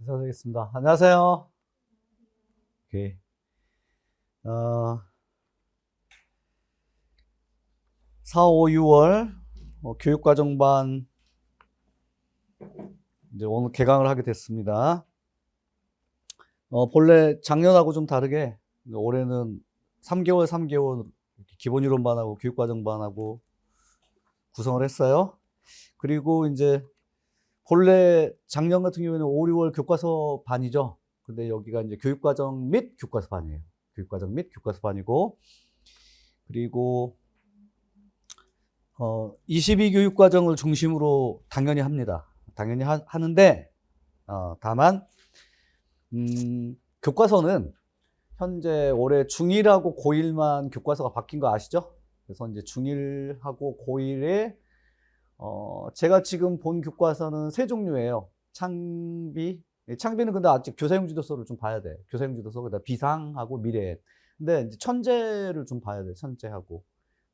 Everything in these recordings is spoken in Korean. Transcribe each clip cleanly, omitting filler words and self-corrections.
인사드리겠습니다. 안녕하세요. 오케이. 4, 5, 6월 교육과정반 이제 오늘 개강을 하게 됐습니다. 본래 작년하고 좀 다르게 올해는 3개월 기본이론반하고 교육과정반하고 구성을 했어요. 그리고 이제 본래 작년 같은 경우에는 5, 6월 교과서 반이죠. 근데 여기가 이제 교육과정 및 교과서 반이에요. 교육과정 및 교과서 반이고, 그리고 22교육과정을 중심으로 당연히 합니다. 당연히 하는데, 다만 교과서는 현재 올해 중1하고 고1만 교과서가 바뀐 거 아시죠? 그래서 이제 중1하고 고1에 제가 지금 본 교과서는 세 종류예요. 창비는 근데 아직 교사용지도서를 좀 봐야 돼. 교사용지도서, 그다음 비상하고 미래. 근데 이제 천재를 좀 봐야 돼. 천재하고.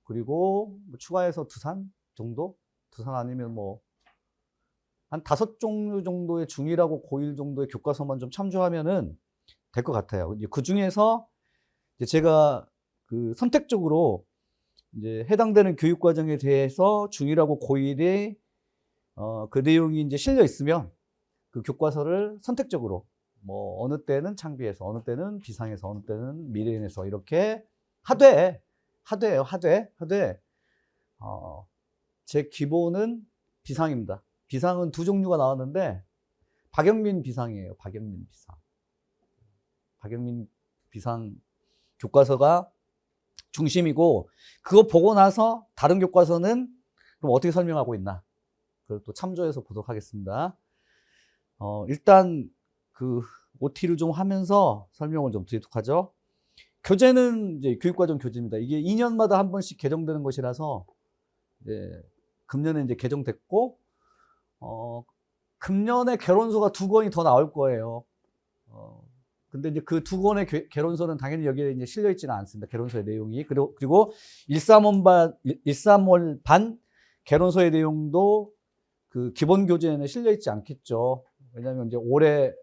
그리고 뭐 추가해서 두산 정도? 두산 아니면 뭐 한 5종류 정도의 중1하고 고1 정도의 교과서만 좀 참조하면은 될 것 같아요. 이제 그 중에서 이제 제가 그 선택적으로 이제 해당되는 교육과정에 대해서 중1하고 고1에 그 내용이 이제 실려 있으면 그 교과서를 선택적으로 뭐 어느 때는 창비에서, 어느 때는 비상에서, 어느 때는 미래인에서 이렇게 하되예요. 제 기본은 비상입니다. 비상은 두 종류가 나왔는데 박영민 비상이에요. 박영민 비상 교과서가 중심이고, 그거 보고 나서 다른 교과서는 그럼 어떻게 설명하고 있나, 그걸 또 참조해서 보도록 하겠습니다. 일단 그 OT를 좀 하면서 설명을 좀 드리도록 하죠. 교재는 이제 교육과정 교재입니다. 이게 2년마다 한 번씩 개정되는 것이라서 이제 금년에 이제 개정됐고, 금년에 개론서가 2권이 더 나올 거예요. 근데 이제 그 2권의 개론서는 당연히 여기에 이제 실려 있지는 않습니다. 개론서의 내용이. 그리고 1~3월 반 개론서의 내용도 그 기본 교재에는 실려 있지 않겠죠. 왜냐하면 이제 올해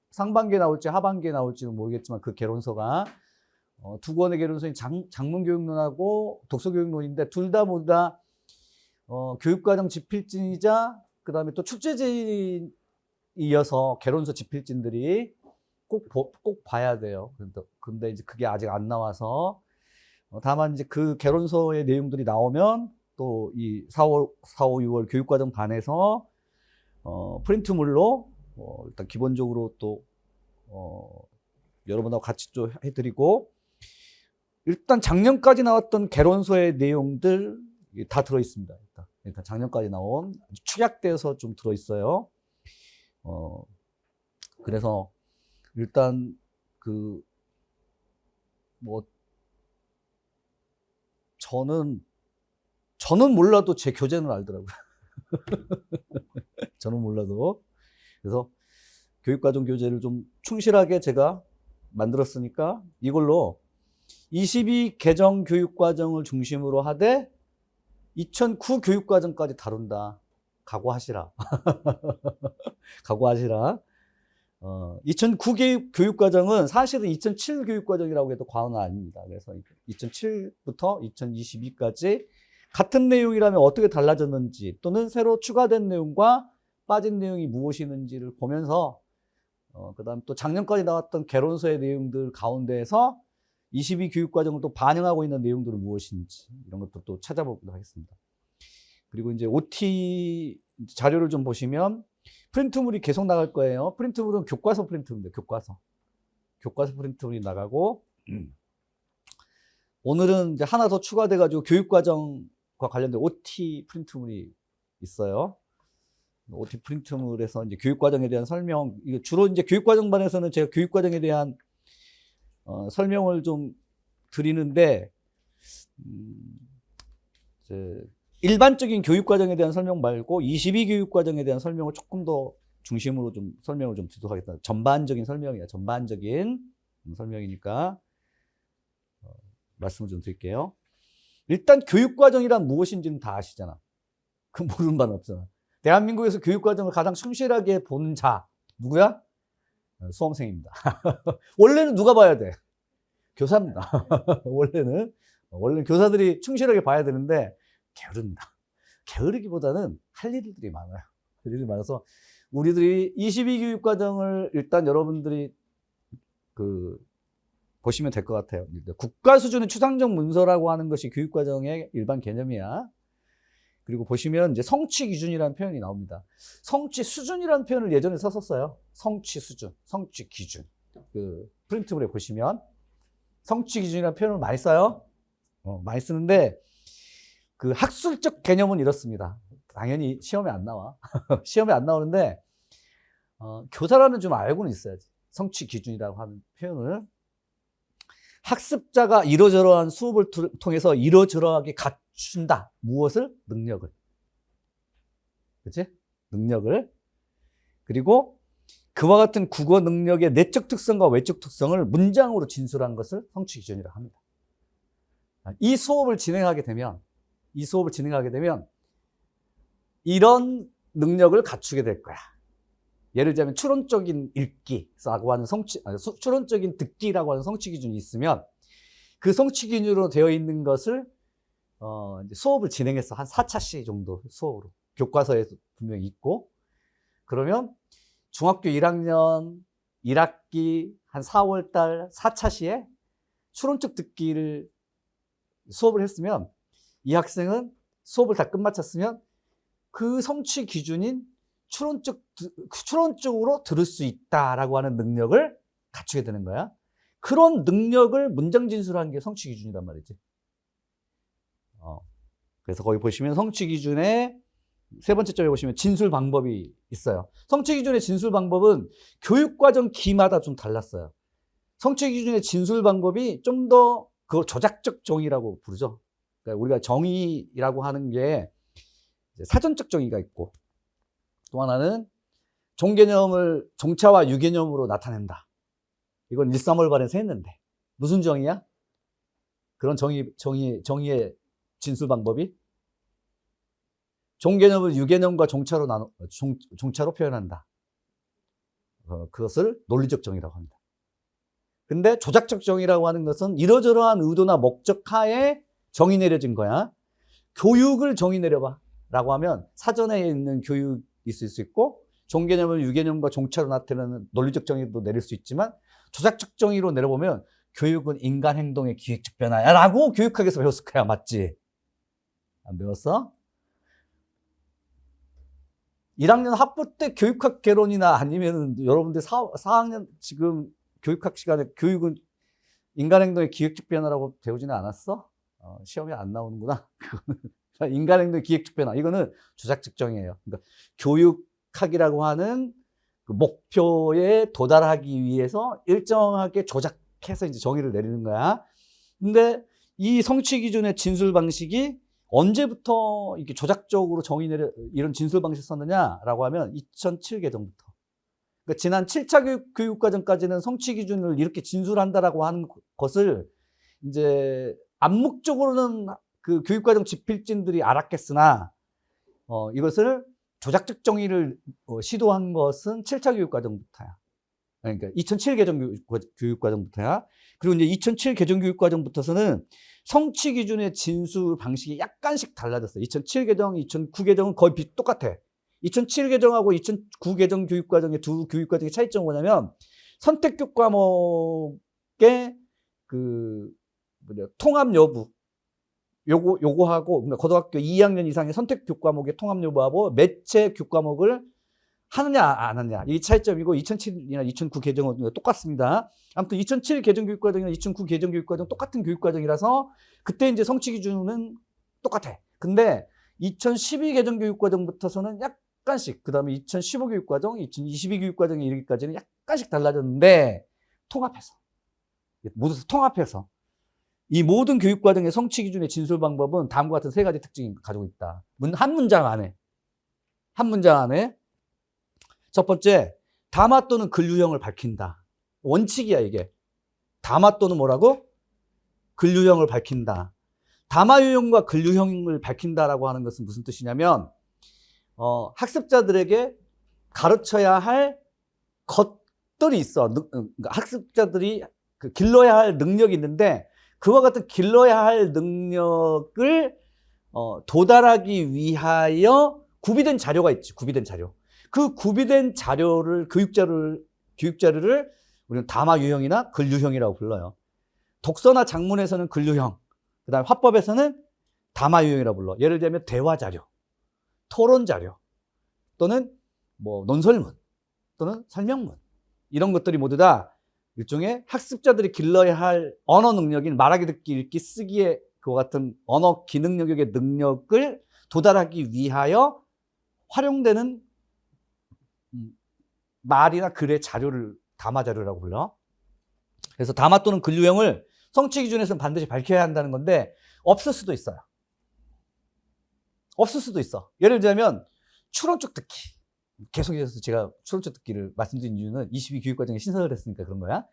상반기에 나올지 하반기에 나올지는 모르겠지만 그 개론서가 2권의 개론서인 장문교육론하고 독서교육론인데 둘 다 모두 다 교육과정 집필진이자 그 다음에 또 출제진이 이어서 개론서 집필진들이 꼭 봐야 돼요. 근데 이제 그게 아직 안 나와서, 다만 이제 그 개론서의 내용들이 나오면 또 이 4, 5, 6월 교육과정 반에서 프린트물로 일단 기본적으로 또 여러분하고 같이 또 해드리고, 일단 작년까지 나왔던 개론서의 내용들 다 들어있습니다. 일단 작년까지 나온 축약돼서 좀 들어있어요. 그래서 일단 그 뭐 저는 몰라도 제 교재는 알더라고요. 저는 몰라도. 그래서 교육과정 교재를 좀 충실하게 제가 만들었으니까 이걸로 22 개정 교육과정을 중심으로 하되 2009 교육과정까지 다룬다. 각오하시라. 각오하시라. 2009 교육과정은 사실은 2007 교육과정이라고 해도 과언은 아닙니다. 그래서 2007부터 2022까지 같은 내용이라면 어떻게 달라졌는지, 또는 새로 추가된 내용과 빠진 내용이 무엇이는지를 보면서, 그 다음 또 작년까지 나왔던 개론서의 내용들 가운데에서 22 교육과정을 또 반영하고 있는 내용들은 무엇인지, 이런 것도 또 찾아보도록 하겠습니다. 그리고 이제 OT 자료를 좀 보시면 프린트물이 계속 나갈 거예요. 프린트물은 교과서 프린트물입니다. 교과서 프린트물이 나가고, 오늘은 이제 하나 더 추가돼가지고 교육과정과 관련된 OT 프린트물이 있어요. OT 프린트물에서 이제 교육과정에 대한 설명, 이게 주로 이제 교육과정반에서는 제가 교육과정에 대한 설명을 좀 드리는데, 일반적인 교육과정에 대한 설명 말고 22 교육과정에 대한 설명을 조금 더 중심으로 좀 설명을 좀 드리도록 하겠습니다. 전반적인 설명이에요. 전반적인 설명이니까 말씀을 좀 드릴게요. 일단 교육과정이란 무엇인지는 다 아시잖아. 그 모르는 바는 없잖아. 대한민국에서 교육과정을 가장 충실하게 본 자 누구야? 수험생입니다. 원래는 누가 봐야 돼? 교사입니다. 원래는 교사들이 충실하게 봐야 되는데 게으릅니다. 게으르기보다는 할 일들이 많아요. 할 일이 많아서 우리들이 22교육과정을 일단 여러분들이 보시면 될 것 같아요. 국가 수준의 추상적 문서라고 하는 것이 교육과정의 일반 개념이야. 그리고 보시면 이제 성취 기준이라는 표현이 나옵니다. 성취 수준이라는 표현을 예전에 썼었어요. 성취 수준, 성취 기준. 프린트블에 보시면 성취 기준이라는 표현을 많이 써요. 많이 쓰는데 학술적 개념은 이렇습니다. 당연히 시험에 안 나와. 시험에 안 나오는데 교사라면 좀 알고는 있어야지. 성취 기준이라고 하는 표현을 학습자가 이러저러한 수업을 통해서 이러저러하게 갖춘다. 무엇을? 능력을. 그치? 능력을. 그리고 그와 같은 국어 능력의 내적 특성과 외적 특성을 문장으로 진술한 것을 성취 기준이라고 합니다. 이 수업을 진행하게 되면 이런 능력을 갖추게 될 거야. 예를 들자면 추론적인 읽기라고 하는 추론적인 듣기라고 하는 성취 기준이 있으면 그 성취 기준으로 되어 있는 것을 이제 수업을 진행해서 한 4차시 정도 수업으로 교과서에 분명히 있고, 그러면 중학교 1학년 1학기 한 4월 달 4차시에 추론적 듣기를 수업을 했으면 이 학생은 수업을 다 끝마쳤으면 그 성취 기준인 추론적으로 들을 수 있다라고 하는 능력을 갖추게 되는 거야. 그런 능력을 문장 진술하는 게 성취 기준이란 말이지. 그래서 거기 보시면 성취 기준의 세 번째 점에 보시면 진술 방법이 있어요. 성취 기준의 진술 방법은 교육과정 기마다 좀 달랐어요. 성취 기준의 진술 방법이 좀 더 그걸 조작적 정의라고 부르죠. 그러니까 우리가 정의라고 하는 게 사전적 정의가 있고, 또 하나는 종개념을 종차와 유개념으로 나타낸다. 이건 1~3월 발에서 했는데 무슨 정의야? 그런 정의의 진술 방법이 종개념을 유개념과 종차로 표현한다. 그것을 논리적 정의라고 합니다. 근데 조작적 정의라고 하는 것은 이러저러한 의도나 목적 하에 정의 내려진 거야. 교육을 정의 내려봐 라고 하면 사전에 있는 교육이 있을 수 있고, 종개념을 유개념과 종차로 나타내는 논리적 정의도 내릴 수 있지만, 조작적 정의로 내려보면 교육은 인간 행동의 기획적 변화야 라고 교육학에서 배웠을 거야. 맞지? 안 배웠어? 1학년 학부 때 교육학 개론이나 아니면 여러분들 4학년 지금 교육학 시간에 교육은 인간 행동의 기획적 변화라고 배우지는 않았어? 시험에 안 나오는구나. 인간 행동의 기획적 변화. 이거는 조작적 정의예요. 그러니까 교육학이라고 하는 그 목표에 도달하기 위해서 일정하게 조작해서 이제 정의를 내리는 거야. 근데 이 성취 기준의 진술 방식이 언제부터 이렇게 조작적으로 이런 진술 방식 썼느냐라고 하면 2007 개정부터. 그러니까 지난 7차 교육과정까지는 성취 기준을 이렇게 진술한다라고 하는 것을 이제 암묵적으로는 그 교육과정 집필진들이 알았겠으나, 이것을 조작적 정의를 시도한 것은 7차 교육과정부터야. 그러니까 2007 개정 교육과정부터야. 그리고 이제 2007 개정 교육과정부터서는 성취 기준의 진술 방식이 약간씩 달라졌어요. 2007 개정, 2009 개정은 거의 똑같아. 2007 개정하고 2009 개정 교육과정의 두 교육과정의 차이점은 뭐냐면, 선택교 과목의 통합 여부, 요거하고, 그러니까 고등학교 2학년 이상의 선택 교과목의 통합 여부하고 매체 교과목을 하느냐 안 하느냐, 이 차이점이고, 2007이나 2009 개정은 똑같습니다. 아무튼 2007 개정 교육과정이나 2009 개정 교육과정 똑같은 교육과정이라서 그때 이제 성취 기준은 똑같아. 근데 2012 개정 교육과정부터서는 약간씩, 그 다음에 2015 교육과정, 2022 교육과정에 이르기까지는 약간씩 달라졌는데, 모두 통합해서 이 모든 교육과정의 성취 기준의 진술 방법은 다음과 같은 세 가지 특징을 가지고 있다. 한 문장 안에 첫 번째, 담화 또는 글 유형을 밝힌다. 원칙이야, 이게. 담화 또는 뭐라고? 글 유형을 밝힌다. 담화 유형과 글 유형을 밝힌다라고 하는 것은 무슨 뜻이냐면, 학습자들에게 가르쳐야 할 것들이 있어. 그러니까 학습자들이 그 길러야 할 능력이 있는데 그와 같은 길러야 할 능력을 도달하기 위하여 구비된 자료가 있지. 구비된 자료. 그 구비된 자료를 교육 자료를 우리는 담화 유형이나 글 유형이라고 불러요. 독서나 작문에서는 글 유형, 그다음에 화법에서는 담화 유형이라고 불러. 예를 들면 대화 자료, 토론 자료, 또는 뭐 논설문, 또는 설명문, 이런 것들이 모두 다 일종의 학습자들이 길러야 할 언어 능력인 말하기, 듣기, 읽기, 쓰기의 그와 같은 언어 기능 영역의 능력을 도달하기 위하여 활용되는 말이나 글의 자료를 담화 자료라고 불러. 그래서 담화 또는 글 유형을 성취 기준에서는 반드시 밝혀야 한다는 건데 없을 수도 있어요. 없을 수도 있어. 예를 들자면 추론적 듣기. 계속해서 제가 추론적 듣기를 말씀드린 이유는 22 교육과정에 신설을 했으니까 그런 거야.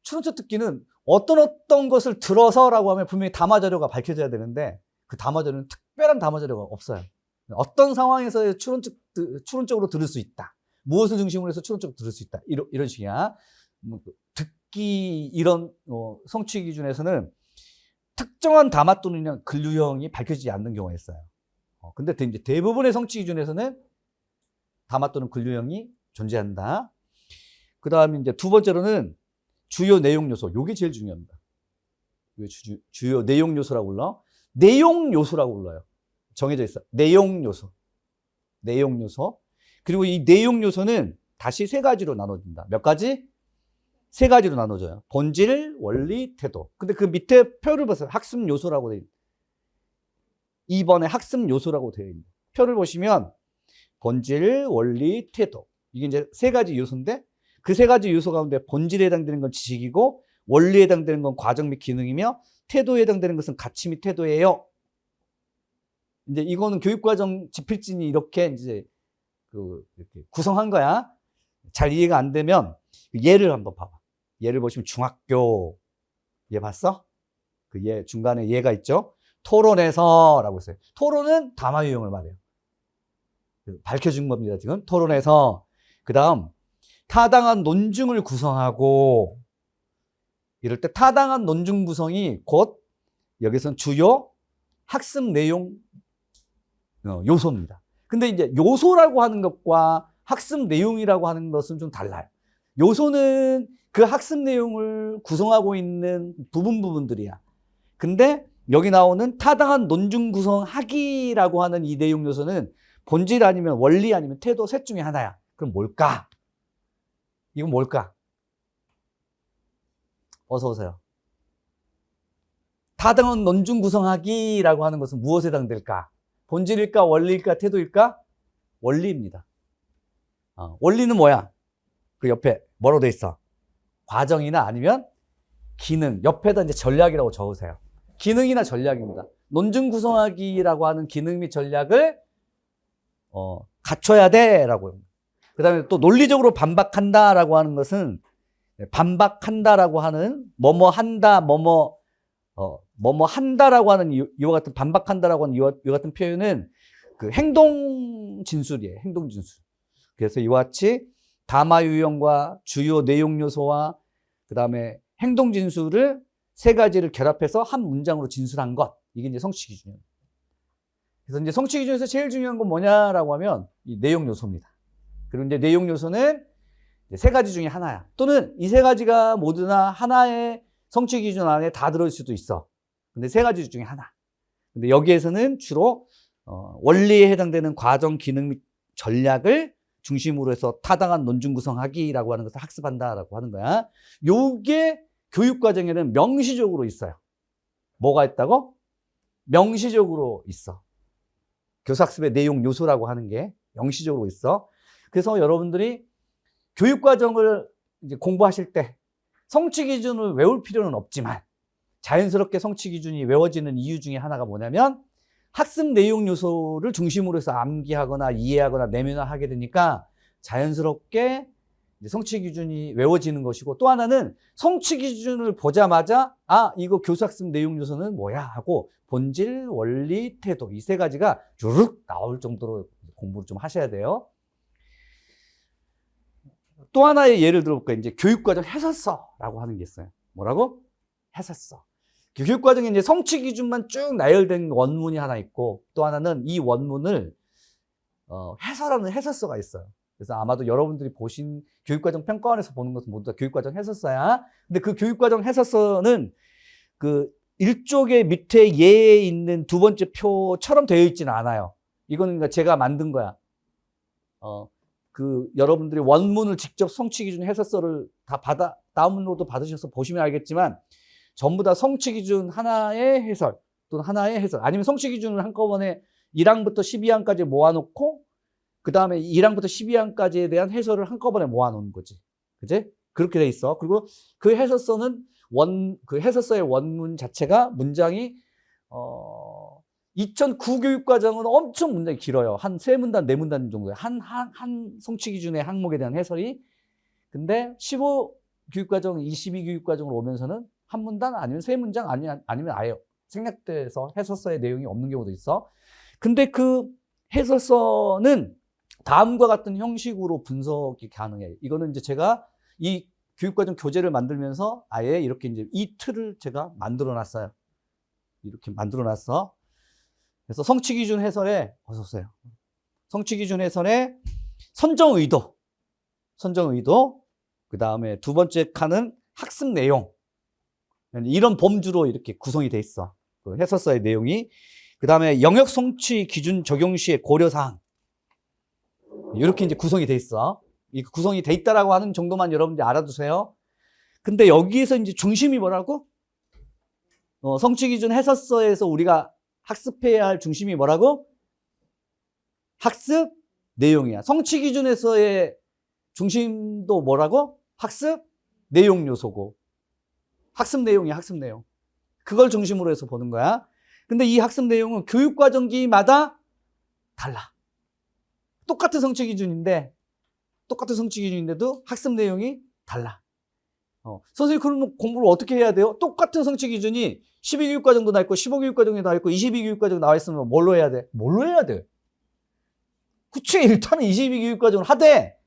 추론적 듣기는 어떤 것을 들어서라고 하면 분명히 담화 자료가 밝혀져야 되는데 그 담화 자료는 특별한 담화 자료가 없어요. 어떤 상황에서 추론적으로 들을 수 있다. 무엇을 중심으로 해서 추론적으로 들을 수 있다. 이런 식이야. 듣기 이런 성취 기준에서는 특정한 담화 또는 글 유형이 밝혀지지 않는 경우가 있어요. 근데 이제 대부분의 성취 기준에서는 담화 또는 글 유형이 존재한다. 그 다음에 이제 두 번째로는 주요 내용 요소. 요게 제일 중요합니다. 주요 내용 요소라고 불러. 내용 요소라고 불러요. 정해져 있어. 내용 요소. 내용 요소. 그리고 이 내용 요소는 다시 세 가지로 나눠진다. 몇 가지? 세 가지로 나눠져요. 본질, 원리, 태도. 근데 그 밑에 표를 보세요. 학습 요소라고 되어 있는. 2번에 학습 요소라고 되어 있는. 표를 보시면 본질, 원리, 태도. 이게 이제 세 가지 요소인데 그 세 가지 요소 가운데 본질에 해당되는 건 지식이고 원리에 해당되는 건 과정 및 기능이며 태도에 해당되는 것은 가치 및 태도예요. 이제 이거는 교육과정 집필진이 이렇게 이제 이렇게 구성한 거야. 잘 이해가 안 되면 예를 한번 봐봐. 예를 보시면 중학교 얘 봤어? 그 얘 중간에 얘가 있죠. 토론에서라고 있어요. 토론은 담화 유형을 말해요. 밝혀준 겁니다. 지금 토론에서. 그 다음 타당한 논증을 구성하고 이럴 때 타당한 논증 구성이 곧 여기서는 주요 학습 내용 요소입니다. 근데 이제 요소라고 하는 것과 학습 내용이라고 하는 것은 좀 달라요. 요소는 그 학습 내용을 구성하고 있는 부분들이야. 근데 여기 나오는 타당한 논증 구성하기라고 하는 이 내용 요소는 본질 아니면 원리 아니면 태도 셋 중에 하나야. 그럼 뭘까? 이건 뭘까? 어서 오세요. 타당한 논증 구성하기라고 하는 것은 무엇에 해당될까? 본질일까? 원리일까? 태도일까? 원리입니다. 원리는 뭐야? 그 옆에 뭐로 돼 있어? 과정이나 아니면 기능. 옆에다 이제 전략이라고 적으세요. 기능이나 전략입니다. 논증 구성하기라고 하는 기능 및 전략을 갖춰야 돼라고 합니다. 그 다음에 또 논리적으로 반박한다라고 하는 것은 반박한다라고 하는 뭐뭐 한다, 뭐뭐 한다라고 하는 이와 같은 반박한다라고 하는 이와 같은 표현은 그 행동 진술이에요. 행동 진술. 그래서 이와 같이 담화 유형과 주요 내용 요소와 그 다음에 행동 진술을 세 가지를 결합해서 한 문장으로 진술한 것. 이게 이제 성취 기준이에요. 그래서 이제 성취 기준에서 제일 중요한 건 뭐냐라고 하면 이 내용 요소입니다. 그리고 이제 내용 요소는 세 가지 중에 하나야. 또는 이 세 가지가 모두 다 하나의 성취 기준 안에 다 들어올 수도 있어. 근데 세 가지 중에 하나. 근데 여기에서는 주로 원리에 해당되는 과정, 기능 및 전략을 중심으로 해서 타당한 논증 구성하기라고 하는 것을 학습한다라고 하는 거야. 요게 교육과정에는 명시적으로 있어요. 뭐가 있다고? 명시적으로 있어. 교사학습의 내용 요소라고 하는 게 명시적으로 있어. 그래서 여러분들이 교육과정을 이제 공부하실 때 성취 기준을 외울 필요는 없지만 자연스럽게 성취 기준이 외워지는 이유 중에 하나가 뭐냐면 학습 내용 요소를 중심으로 해서 암기하거나 이해하거나 내면화하게 되니까 자연스럽게 성취 기준이 외워지는 것이고, 또 하나는 성취 기준을 보자마자 이거 교사학습 내용 요소는 뭐야 하고 본질, 원리, 태도 이 세 가지가 주르륵 나올 정도로 공부를 좀 하셔야 돼요. 또 하나의 예를 들어볼까요? 이제 교육과정 해설서라고 하는 게 있어요. 뭐라고? 해설서. 교육과정에 이제 성취 기준만 쭉 나열된 원문이 하나 있고, 또 하나는 이 원문을 해설하는 해설서가 있어요. 그래서 아마도 여러분들이 보신 교육과정 평가원에서 보는 것은 모두 다 교육과정 해설서야. 근데 그 교육과정 해설서는 그 일쪽의 밑에 예에 있는 두 번째 표처럼 되어 있지는 않아요. 이거는 그러니까 제가 만든 거야. 여러분들이 원문을 직접 성취 기준 해설서를 다 다운로드 받으셔서 보시면 알겠지만, 전부 다 성취 기준 하나의 해설, 또는 하나의 해설, 아니면 성취 기준을 한꺼번에 1항부터 12항까지 모아놓고, 그 다음에 1항부터 12항까지에 대한 해설을 한꺼번에 모아놓은 거지. 그지? 그렇게 돼 있어. 그리고 그 해설서는 그 해설서의 원문 자체가 문장이, 2009 교육과정은 엄청 문장이 길어요. 한 3문단, 4문단 정도에. 한 성취 기준의 항목에 대한 해설이. 근데 15 교육과정, 22 교육과정으로 오면서는 한 문단 아니면 3문장 아니면 아예 생략돼서 해설서의 내용이 없는 경우도 있어. 근데 그 해설서는 다음과 같은 형식으로 분석이 가능해요. 이거는 이제 제가 이 교육과정 교재를 만들면서 아예 이렇게 이제 이 틀을 제가 만들어 놨어요. 이렇게 만들어 놨어. 그래서 성취 기준 해설에, 어서오세요. 성취 기준 해설에 선정 의도, 그 다음에 두 번째 칸은 학습 내용. 이런 범주로 이렇게 구성이 돼 있어. 그 해설서의 내용이. 그 다음에 영역 성취 기준 적용 시의 고려사항. 이렇게 이제 구성이 돼 있어. 이 구성이 돼 있다라고 하는 정도만 여러분들이 알아두세요. 근데 여기에서 이제 중심이 뭐라고? 성취 기준 해설서에서 우리가 학습해야 할 중심이 뭐라고? 학습 내용이야. 성취 기준에서의 중심도 뭐라고? 학습 내용 요소고. 학습 내용이야, 학습 내용. 그걸 중심으로 해서 보는 거야. 근데 이 학습 내용은 교육과정기마다 달라. 똑같은 성취 기준인데도 학습 내용이 달라. 선생님, 그러면 공부를 어떻게 해야 돼요? 똑같은 성취 기준이 12교육과정도 나와 있고, 15교육과정도 나와 있고, 22교육과정 나와 있으면 뭘로 해야 돼? 그치, 일단은 22교육과정을 하되,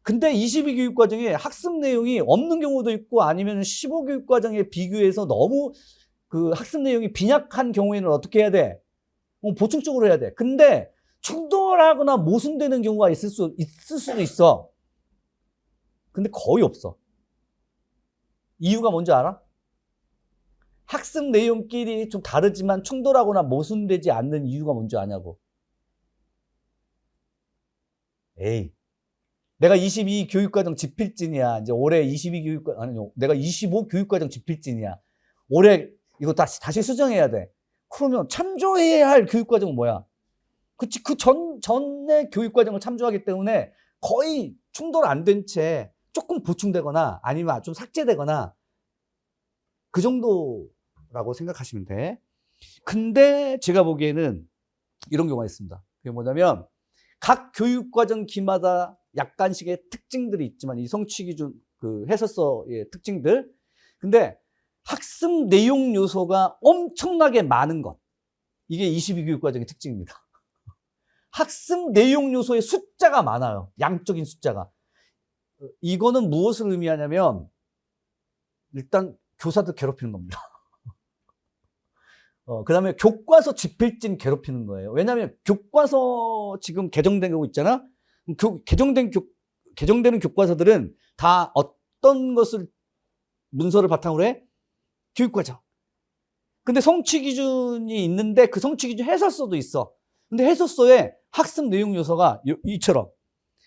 근데 22교육과정에 학습 내용이 없는 경우도 있고, 아니면 15교육과정에 비교해서 너무 그 학습 내용이 빈약한 경우에는 어떻게 해야 돼? 보충적으로 해야 돼. 근데 충돌하거나 모순되는 경우가 있을 수도 있어. 근데 거의 없어. 이유가 뭔지 알아? 학습 내용끼리 좀 다르지만 충돌하거나 모순되지 않는 이유가 뭔지 아냐고. 에이, 내가 22 교육과정 집필진이야. 이제 올해 내가 25 교육과정 집필진이야. 올해 이거 다시 수정해야 돼. 그러면 참조해야 할 교육과정은 뭐야? 그치, 그 전에 교육과정을 참조하기 때문에 거의 충돌 안 된 채 조금 보충되거나 아니면 좀 삭제되거나 그 정도라고 생각하시면 돼. 근데 제가 보기에는 이런 경우가 있습니다. 그게 뭐냐면 각 교육과정기마다 약간씩의 특징들이 있지만 이 성취기준 그 해설서의 특징들. 근데 학습 내용 요소가 엄청나게 많은 것. 이게 22교육과정의 특징입니다. 학습 내용 요소의 숫자가 많아요. 양적인 숫자가. 이거는 무엇을 의미하냐면 일단 교사들 괴롭히는 겁니다. 그 다음에 교과서 집필진 괴롭히는 거예요. 왜냐하면 교과서 지금 개정되고 있잖아. 개정되는 교과서들은 다 어떤 것을 문서를 바탕으로 해? 교육과정. 근데 성취 기준이 있는데 그 성취 기준 해설서도 있어. 근데 해설서에 학습 내용 요소가 이처럼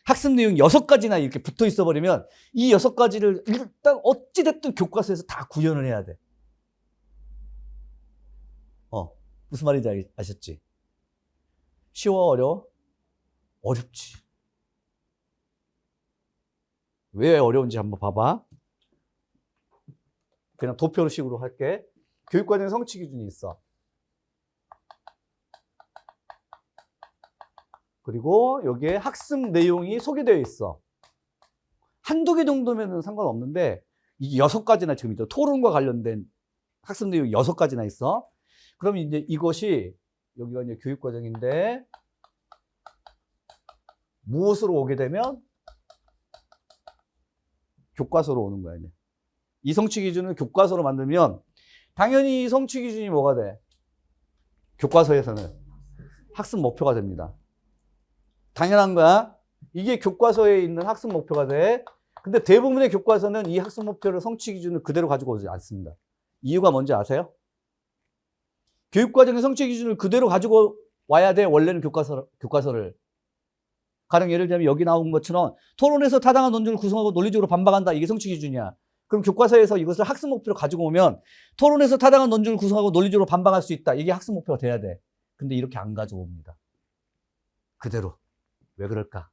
학습 내용 6가지나 이렇게 붙어 있어 버리면 이 6가지를 일단 어찌됐든 교과서에서 다 구현을 해야 돼. 무슨 말인지 아셨지? 쉬워, 어려워? 어렵지. 왜 어려운지 한번 봐봐. 그냥 도표식으로 할게. 교육과정 성취 기준이 있어. 그리고 여기에 학습 내용이 소개되어 있어. 한두 개 정도면 상관없는데 이게 6가지나 지금 있죠. 토론과 관련된 학습 내용이 6가지나 있어. 그러면 이제 이것이 여기가 이제 교육과정인데 무엇으로 오게 되면 교과서로 오는 거야, 이제. 이 성취 기준을 교과서로 만들면 당연히 이 성취 기준이 뭐가 돼? 교과서에서는 학습 목표가 됩니다. 당연한 거야. 이게 교과서에 있는 학습 목표가 돼. 근데 대부분의 교과서는 이 학습 목표를 성취 기준을 그대로 가지고 오지 않습니다. 이유가 뭔지 아세요? 교육과정의 성취 기준을 그대로 가지고 와야 돼. 원래는 교과서를. 가령 예를 들면 여기 나온 것처럼 토론에서 타당한 논증을 구성하고 논리적으로 반박한다. 이게 성취 기준이야. 그럼 교과서에서 이것을 학습 목표로 가지고 오면 토론에서 타당한 논증을 구성하고 논리적으로 반박할 수 있다. 이게 학습 목표가 돼야 돼. 근데 이렇게 안 가져옵니다. 그대로. 왜 그럴까?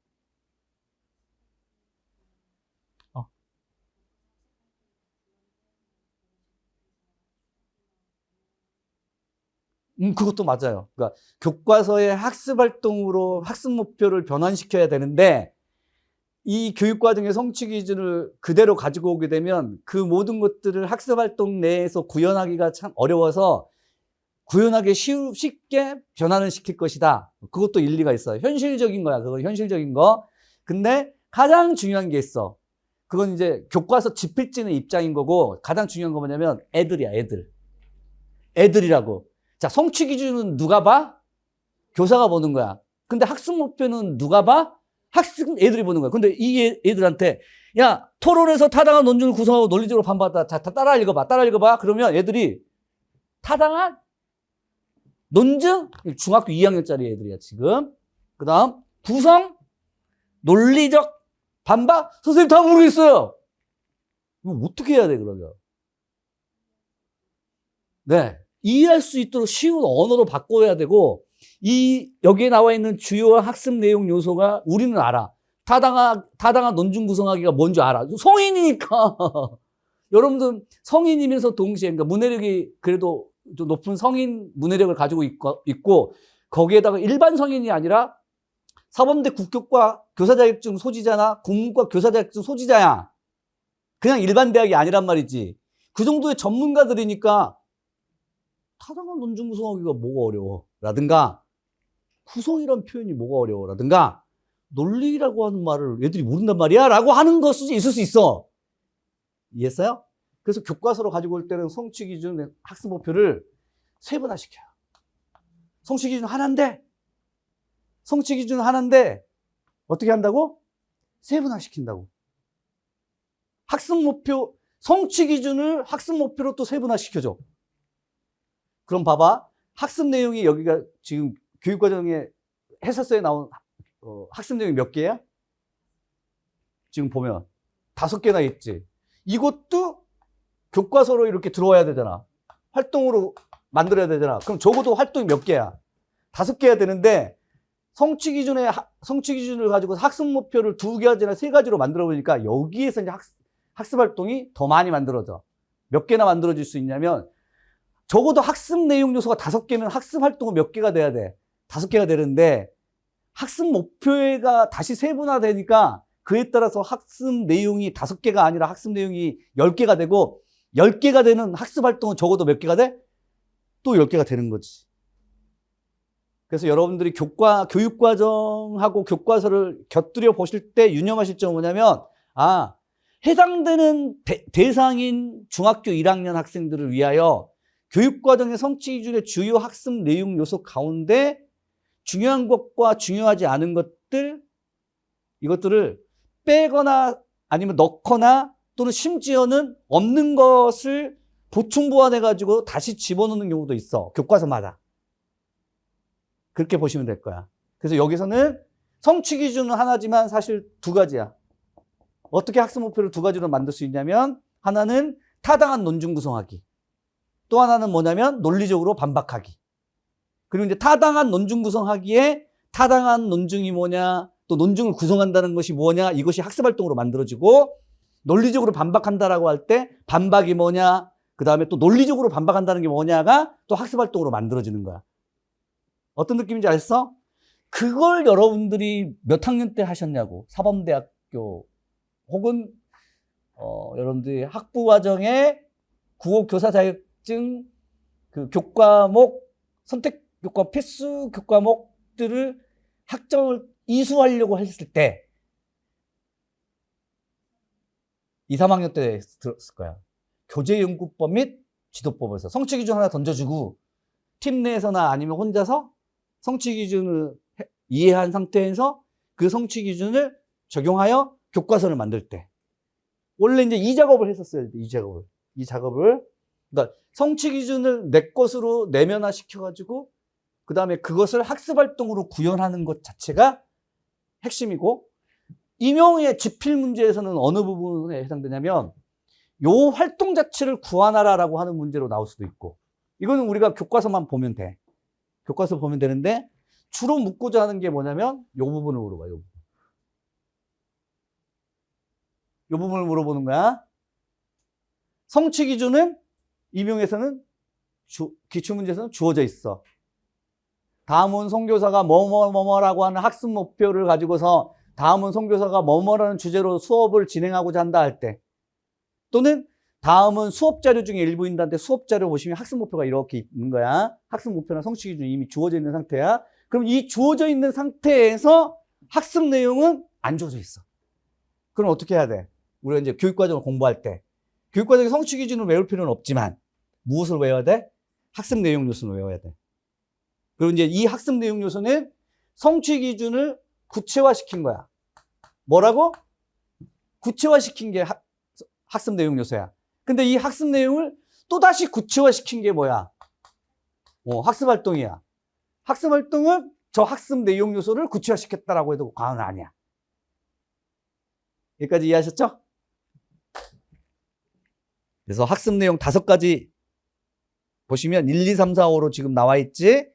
그것도 맞아요. 그러니까 교과서의 학습 활동으로 학습 목표를 변환시켜야 되는데 이 교육과정의 성취 기준을 그대로 가지고 오게 되면 그 모든 것들을 학습 활동 내에서 구현하기가 참 어려워서 구현하기 쉽게 변환을 시킬 것이다. 그것도 일리가 있어요. 현실적인 거야. 그건 현실적인 거. 근데 가장 중요한 게 있어. 그건 이제 교과서 집필지는 입장인 거고 가장 중요한 거 뭐냐면 애들이야, 애들. 애들이라고. 자, 성취 기준은 누가 봐? 교사가 보는 거야. 근데 학습 목표는 누가 봐? 학습 애들이 보는 거야. 근데 이 애들한테 야, 토론에서 타당한 논증을 구성하고 논리적으로 반박하다. 자, 따라 읽어봐. 따라 읽어봐. 그러면 애들이 타당한 논증? 중학교 2학년짜리 애들이야, 지금. 그 다음, 구성? 논리적 반박? 선생님 다 모르겠어요. 이거 어떻게 해야 돼, 그러면? 네. 이해할 수 있도록 쉬운 언어로 바꿔야 되고, 여기에 나와 있는 주요 학습 내용 요소가 우리는 알아. 타당한 논증 구성하기가 뭔지 알아. 성인이니까. 여러분들 성인이면서 동시에, 그러니까 문해력이 그래도 좀 높은 성인 문해력을 가지고 있고, 거기에다가 일반 성인이 아니라 사범대 국교과 교사 자격증 소지자나 공문과 교사 자격증 소지자야. 그냥 일반 대학이 아니란 말이지. 그 정도의 전문가들이니까 타당한 논증 구성하기가 뭐가 어려워? 라든가 구성이란 표현이 뭐가 어려워? 라든가 논리라고 하는 말을 애들이 모른단 말이야? 라고 하는 것이 있을 수 있어. 이해했어요? 그래서 교과서로 가지고 올 때는 성취 기준 학습 목표를 세분화시켜요. 성취 기준 하나인데 성취 기준 하나인데 어떻게 한다고? 세분화시킨다고. 학습 목표, 성취 기준을 학습 목표로 또 세분화시켜줘. 그럼 봐봐. 학습 내용이 여기가 지금 교육과정에 해설서에 나온 학습 내용이 몇 개야? 지금 보면 5개나 있지. 이것도 교과서로 이렇게 들어와야 되잖아. 활동으로 만들어야 되잖아. 그럼 적어도 활동이 몇 개야? 5개야 되는데 성취 기준을 가지고 학습 목표를 2가지나 3가지로 만들어 보니까 여기에서 이제 학습 활동이 더 많이 만들어져. 몇 개나 만들어질 수 있냐면 적어도 학습 내용 요소가 5개면 학습 활동은 몇 개가 돼야 돼? 5개가 되는데 학습 목표가 다시 세분화되니까 그에 따라서 학습 내용이 5개가 아니라 학습 내용이 10개가 되고 10개가 되는 학습 활동은 적어도 몇 개가 돼? 또 10개가 되는 거지. 그래서 여러분들이 교육과정하고 교과서를 곁들여 보실 때 유념하실 점은 뭐냐면, 해당되는 대상인 중학교 1학년 학생들을 위하여 교육과정의 성취 기준의 주요 학습 내용 요소 가운데 중요한 것과 중요하지 않은 것들, 이것들을 빼거나 아니면 넣거나 또는 심지어는 없는 것을 보충 보완해가지고 다시 집어넣는 경우도 있어. 교과서마다. 그렇게 보시면 될 거야. 그래서 여기서는 성취 기준은 하나지만 사실 2가지야. 어떻게 학습 목표를 2가지로 만들 수 있냐면 하나는 타당한 논증 구성하기. 또 하나는 뭐냐면 논리적으로 반박하기. 그리고 이제 타당한 논증 구성하기에 타당한 논증이 뭐냐, 또 논증을 구성한다는 것이 뭐냐, 이것이 학습 활동으로 만들어지고 논리적으로 반박한다라고 할 때 반박이 뭐냐, 그 다음에 또 논리적으로 반박한다는 게 뭐냐가 또 학습 활동으로 만들어지는 거야. 어떤 느낌인지 알았어? 그걸 여러분들이 몇 학년 때 하셨냐고. 사범대학교 혹은 여러분들이 학부 과정에 국어 교사 자격증 그 교과목 선택 교과 필수 교과목들을 학점을 이수하려고 했을 때 2, 3학년 때 들었을 거야. 교재연구법 및 지도법에서 성취기준 하나 던져주고 팀 내에서나 아니면 혼자서 성취기준을 이해한 상태에서 그 성취기준을 적용하여 교과서를 만들 때 원래 이제 이 작업을 했었어요. 이 작업을 그러니까 성취기준을 내 것으로 내면화 시켜가지고 그 다음에 그것을 학습활동으로 구현하는 것 자체가 핵심이고 임용의 지필 문제에서는 어느 부분에 해당되냐면 요 활동 자체를 구하나라라고 하는 문제로 나올 수도 있고 이거는 우리가 교과서만 보면 돼. 교과서 보면 되는데 주로 묻고자 하는 게 뭐냐면 요 부분을 물어봐요. 요 부분을 물어보는 거야. 성취 기준은 임용에서는 기출문제에서는 주어져 있어. 다음은 선교사가 뭐뭐뭐뭐라고 하는 학습 목표를 가지고서 다음은 선교사가 뭐뭐라는 주제로 수업을 진행하고자 한다 할 때 또는 다음은 수업 자료 중에 일부인다는데 수업 자료 보시면 학습 목표가 이렇게 있는 거야. 학습 목표나 성취 기준이 이미 주어져 있는 상태야. 그럼 이 주어져 있는 상태에서 학습 내용은 안 주어져 있어. 그럼 어떻게 해야 돼? 우리가 이제 교육과정을 공부할 때 교육과정의 성취 기준을 외울 필요는 없지만 무엇을 외워야 돼? 학습 내용 요소를 외워야 돼. 그리고 이제 이 학습 내용 요소는 성취 기준을 구체화시킨 거야. 뭐라고? 구체화시킨 게 학습 내용 요소야. 근데 이 학습 내용을 또다시 구체화시킨 게 뭐야? 학습 활동이야. 학습 활동은 저 학습 내용 요소를 구체화시켰다라고 해도 과언은 아니야. 여기까지 이해하셨죠? 그래서 학습 내용 5가지 보시면 1, 2, 3, 4, 5로 지금 나와 있지?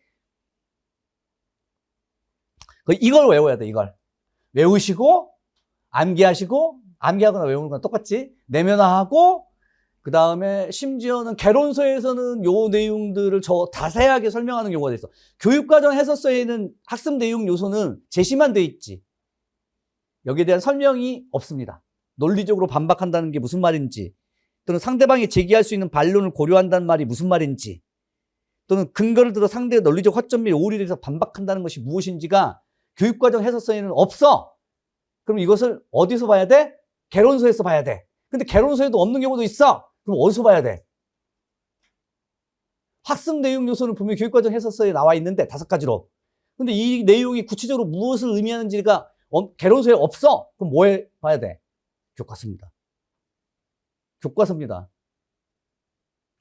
이걸 외워야 돼, 이걸. 외우시고, 암기하거나 외우는 건 똑같지? 내면화하고, 그 다음에 심지어는 개론서에서는 요 내용들을 자세하게 설명하는 경우가 있어. 교육과정 해설서에는 학습 내용 요소는 제시만 돼 있지. 여기에 대한 설명이 없습니다. 논리적으로 반박한다는 게 무슨 말인지, 또는 상대방이 제기할 수 있는 반론을 고려한다는 말이 무슨 말인지, 또는 근거를 들어 상대의 논리적 허점 및 오류에 대해서 반박한다는 것이 무엇인지가 교육과정 해설서에는 없어. 그럼 이것을 어디서 봐야 돼? 개론서에서 봐야 돼. 근데 개론서에도 없는 경우도 있어. 그럼 어디서 봐야 돼? 학습 내용 요소는 분명히 교육과정 해설서에 나와 있는데 5가지로. 근데 이 내용이 구체적으로 무엇을 의미하는지가 개론서에 없어. 그럼 뭐에 봐야 돼? 교과서입니다. 교과서입니다.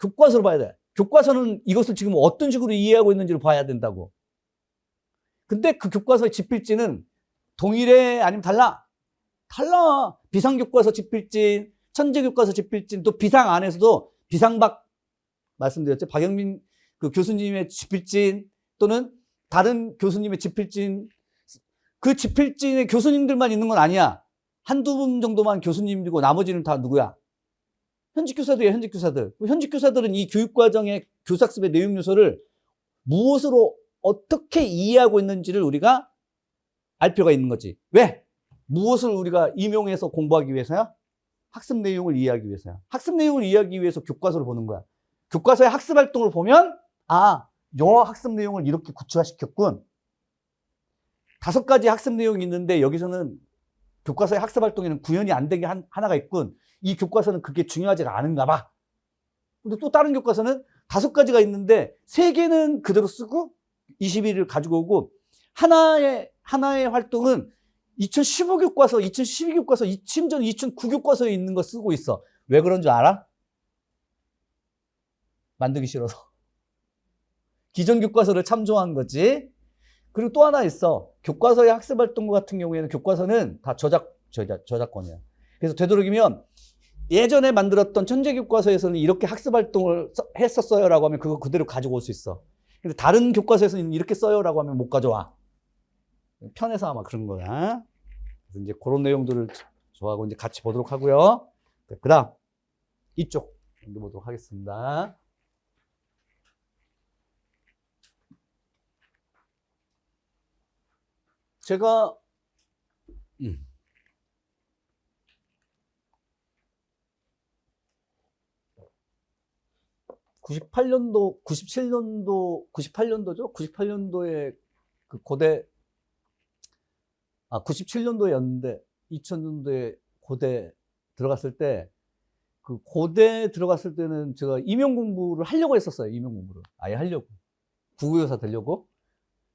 교과서로 봐야 돼. 교과서는 이것을 지금 어떤 식으로 이해하고 있는지를 봐야 된다고. 근데 그 교과서의 집필지는 동일해? 아니면 달라? 달라. 비상교과서 집필진, 천재교과서 집필진, 또 비상 안에서도 비상박 말씀드렸죠. 박영민 그 교수님의 집필진 또는 다른 교수님의 집필진, 그 집필진에 교수님들만 있는 건 아니야. 한두 분 정도만 교수님이고 나머지는 다 누구야? 현직 교사들이야, 현직 교사들. 현직 교사들은 이 교육과정의 교사학습의 내용 요소를 무엇으로 어떻게 이해하고 있는지를 우리가 알 필요가 있는 거지. 왜? 무엇을 우리가 임용해서 공부하기 위해서야? 학습 내용을 이해하기 위해서야. 학습 내용을 이해하기 위해서 교과서를 보는 거야. 교과서의 학습 활동을 보면 요 학습 내용을 이렇게 구체화시켰군. 5가지 학습 내용이 있는데 여기서는 교과서의 학습 활동에는 구현이 안 된 게 하나가 있군. 이 교과서는 그게 중요하지가 않은가 봐. 근데 또 다른 교과서는 5가지가 있는데 3개는 그대로 쓰고 21을 가지고 오고 하나의 활동은 2015 교과서, 2012 교과서, 심지어는 2009 교과서에 있는 거 쓰고 있어. 왜 그런 줄 알아? 만들기 싫어서. 기존 교과서를 참조한 거지. 그리고 또 하나 있어. 교과서의 학습 활동 같은 경우에는 교과서는 다 저작권이야. 그래서 되도록이면 예전에 만들었던 천재교과서에서는 이렇게 학습 활동을 했었어요라고 하면 그거 그대로 가지고 올 수 있어. 근데 다른 교과서에서는 이렇게 써요라고 하면 못 가져와. 편해서 아마 그런 거야. 그래서 이제 그런 내용들을 저하고 이제 같이 보도록 하고요. 그 다음, 이쪽 보도록 하겠습니다. 제가, 98년도에 그 97년도였는데 2000년도에 고대 들어갔을 때, 그 고대 들어갔을 때는 제가 임용 공부를 하려고 했었어요. 임용 공부를. 아예 하려고. 국어교사 되려고.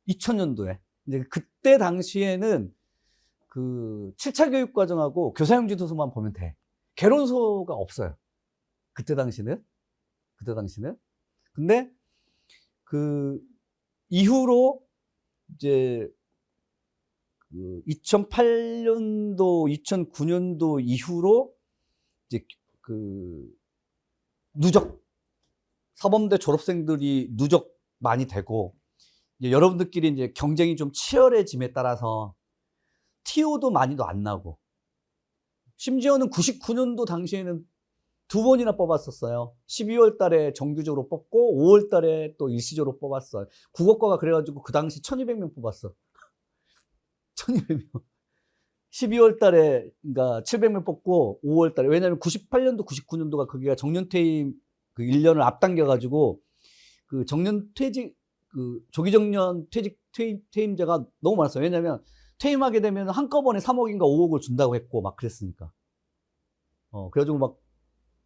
2000년도에. 이제 그때 당시에는 그 7차 교육 과정하고 교사용 지도서만 보면 돼. 개론서가 없어요. 그때 당시는. 근데 그 이후로 이제 그 2008년도, 2009년도 이후로 이제 그 누적 사범대 졸업생들이 누적 많이 되고, 이제 여러분들끼리 이제 경쟁이 좀 치열해짐에 따라서 TO도 많이도 안 나고, 심지어는 99년도 당시에는 2번이나 뽑았었어요. 12월 달에 정규적으로 뽑고 5월 달에 또 일시적으로 뽑았어요. 국어과가 그래가지고 그 당시 1200명 뽑았어. 1200명. 12월 달에, 그러니까 700명 뽑고 5월 달에. 왜냐면 98년도, 99년도가 거기가 정년퇴임 그 1년을 앞당겨가지고 그 정년퇴직, 그 조기정년 퇴임자가 너무 많았어요. 왜냐면 퇴임하게 되면 한꺼번에 3억인가 5억을 준다고 했고 막 그랬으니까. 그래가지고 막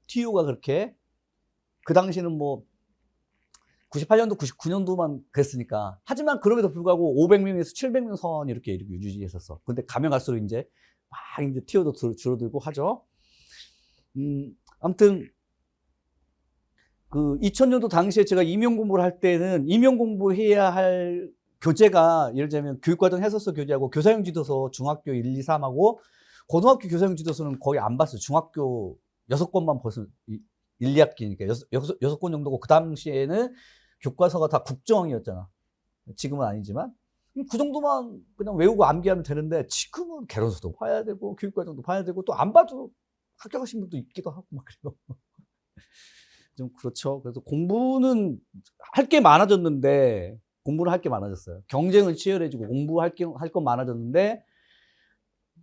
TU가 그렇게, 그 당시는 뭐 98년도, 99년도만 그랬으니까. 하지만 그럼에도 불구하고 500명에서 700명 선 이렇게 유지했었어. 근데 가면 갈수록 이제 막 이제 TU도 줄어들고 하죠. 아무튼 그 2000년도 당시에 제가 임용 공부를 할 때는 임용 공부해야 할 교재가, 예를 들면 교육과정 해설서 교재하고 교사용 지도서 중학교 1, 2, 3하고 고등학교 교사용 지도서는 거의 안 봤어요. 중학교 6권만 벌써 1, 2학기니까 6권 정도고, 그 당시에는 교과서가 다 국정이었잖아. 지금은 아니지만. 그 정도만 그냥 외우고 암기하면 되는데, 지금은 개론서도 봐야 되고 교육과정도 봐야 되고, 또 안 봐도 합격하신 분도 있기도 하고 막 그래요. 좀 그렇죠. 그래서 공부는 할 게 많아졌는데, 공부는 할 게 많아졌어요. 경쟁은 치열해지고 공부할 건 많아졌는데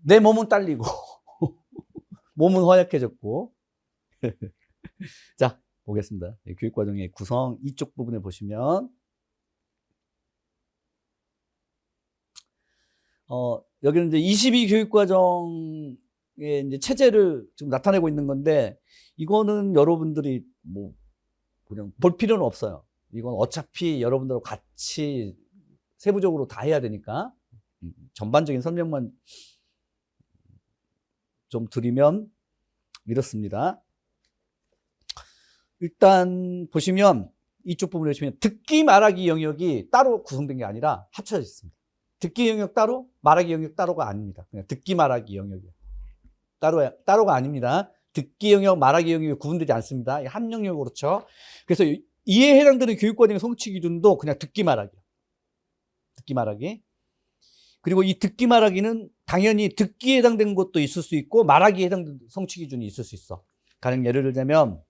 내 몸은 딸리고 몸은 허약해졌고. 자, 보겠습니다. 교육과정의 구성 이쪽 부분에 보시면 여기는 이제 22 교육과정의 이제 체제를 지금 나타내고 있는 건데, 이거는 여러분들이 뭐 그냥 볼 필요는 없어요. 이건 어차피 여러분들하고 같이 세부적으로 다 해야 되니까 전반적인 설명만 좀 드리면 이렇습니다. 일단 보시면 이쪽 부분을 보시면 듣기 말하기 영역이 따로 구성된 게 아니라 합쳐져 있습니다. 듣기 영역 따로, 말하기 영역 따로가 아닙니다. 그냥 듣기 말하기 영역이에요. 따로가 아닙니다. 듣기 영역, 말하기 영역이 구분되지 않습니다. 한 영역으로. 그렇죠. 그래서 이에 해당되는 교육과정의 성취 기준도 그냥 듣기 말하기. 듣기 말하기. 그리고 이 듣기 말하기는 당연히 듣기에 해당되는 것도 있을 수 있고 말하기에 해당되는 성취 기준이 있을 수 있어. 가령 예를 들자면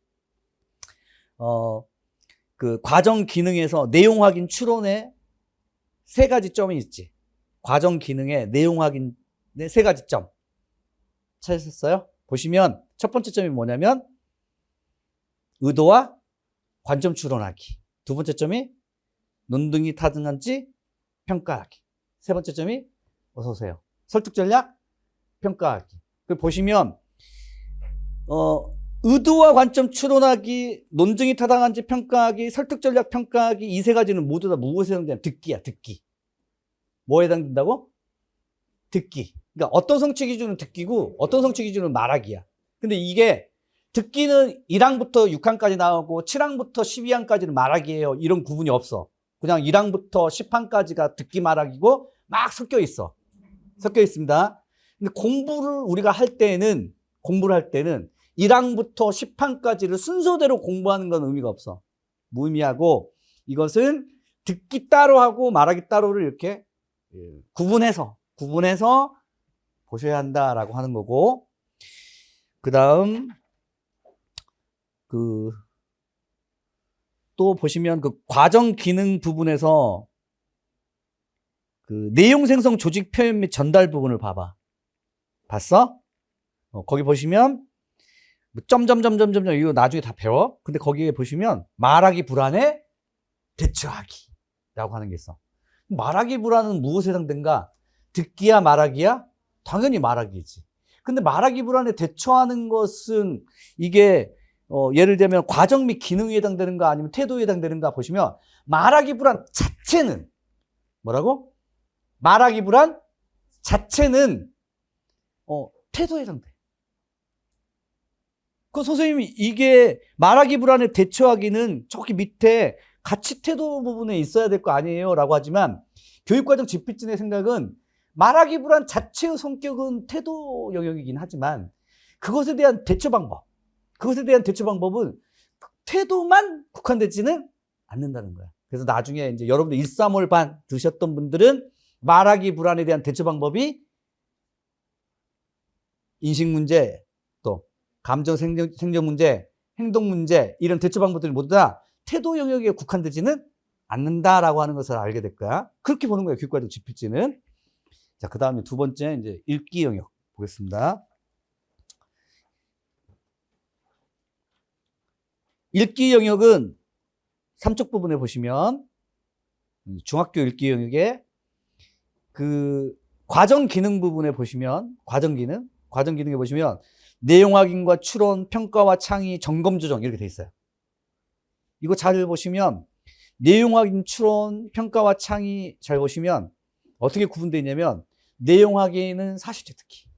그 과정 기능에서 내용 확인 추론에 3가지 점이 있지. 과정 기능에 내용 확인의 3가지 점. 찾으셨어요? 보시면 첫 번째 점이 뭐냐면 의도와 관점 추론하기. 두 번째 점이 논등이 타등한지 평가하기. 세 번째 점이 어서 오세요. 설득 전략 평가하기. 그 보시면 의도와 관점 추론하기, 논증이 타당한지 평가하기, 설득 전략 평가하기, 이 3가지는 모두 다 무엇에 해당되냐? 듣기야, 듣기. 뭐에 해당된다고? 듣기. 그러니까 어떤 성취 기준은 듣기고 어떤 성취 기준은 말하기야. 근데 이게 듣기는 1항부터 6항까지 나오고 7항부터 12항까지는 말하기예요. 이런 구분이 없어. 그냥 1항부터 10항까지가 듣기 말하기고 막 섞여 있어. 섞여 있습니다. 근데 공부를 할 때는 1항부터 10항까지를 순서대로 공부하는 건 의미가 없어. 무의미하고, 이것은 듣기 따로 하고 말하기 따로를 이렇게 구분해서 보셔야 한다라고 하는 거고, 그 다음 또 보시면 그 과정 기능 부분에서 그 내용 생성 조직 표현 및 전달 부분을 봐봐. 봤어? 거기 보시면 점점점점점 이거 나중에 다 배워. 근데 거기에 보시면 말하기 불안에 대처하기 라고 하는 게 있어. 말하기 불안은 무엇에 해당된가? 듣기야 말하기야? 당연히 말하기지. 근데 말하기 불안에 대처하는 것은 이게 예를 들면 과정 및 기능에 해당되는가 아니면 태도에 해당되는가 보시면 말하기 불안 자체는 뭐라고? 말하기 불안 자체는 태도에 해당돼. 그 선생님이 이게 말하기 불안에 대처하기는 저기 밑에 가치 태도 부분에 있어야 될 거 아니에요 라고 하지만 교육과정 집필진의 생각은 말하기 불안 자체의 성격은 태도 영역이긴 하지만 그것에 대한 대처 방법은 태도만 국한되지는 않는다는 거야. 그래서 나중에 이제 여러분들 1, 3월 반 드셨던 분들은 말하기 불안에 대한 대처 방법이 인식 문제, 또 감정 생정 문제, 행동 문제 이런 대처 방법들이 모두 다 태도 영역에 국한되지는 않는다라고 하는 것을 알게 될 거야. 그렇게 보는 거예요. 교육과정 집필지는. 자, 그 다음에 두 번째 이제 읽기 영역 보겠습니다. 읽기 영역은 3쪽 부분에 보시면 중학교 읽기 영역에 그 과정 기능 부분에 보시면 과정 기능에 보시면 내용 확인과 추론, 평가와 창의, 점검 조정 이렇게 돼 있어요. 이거 잘 보시면 내용 확인, 추론, 평가와 창의 잘 보시면 어떻게 구분되어 있냐면 내용 확인은 사실적 듣기.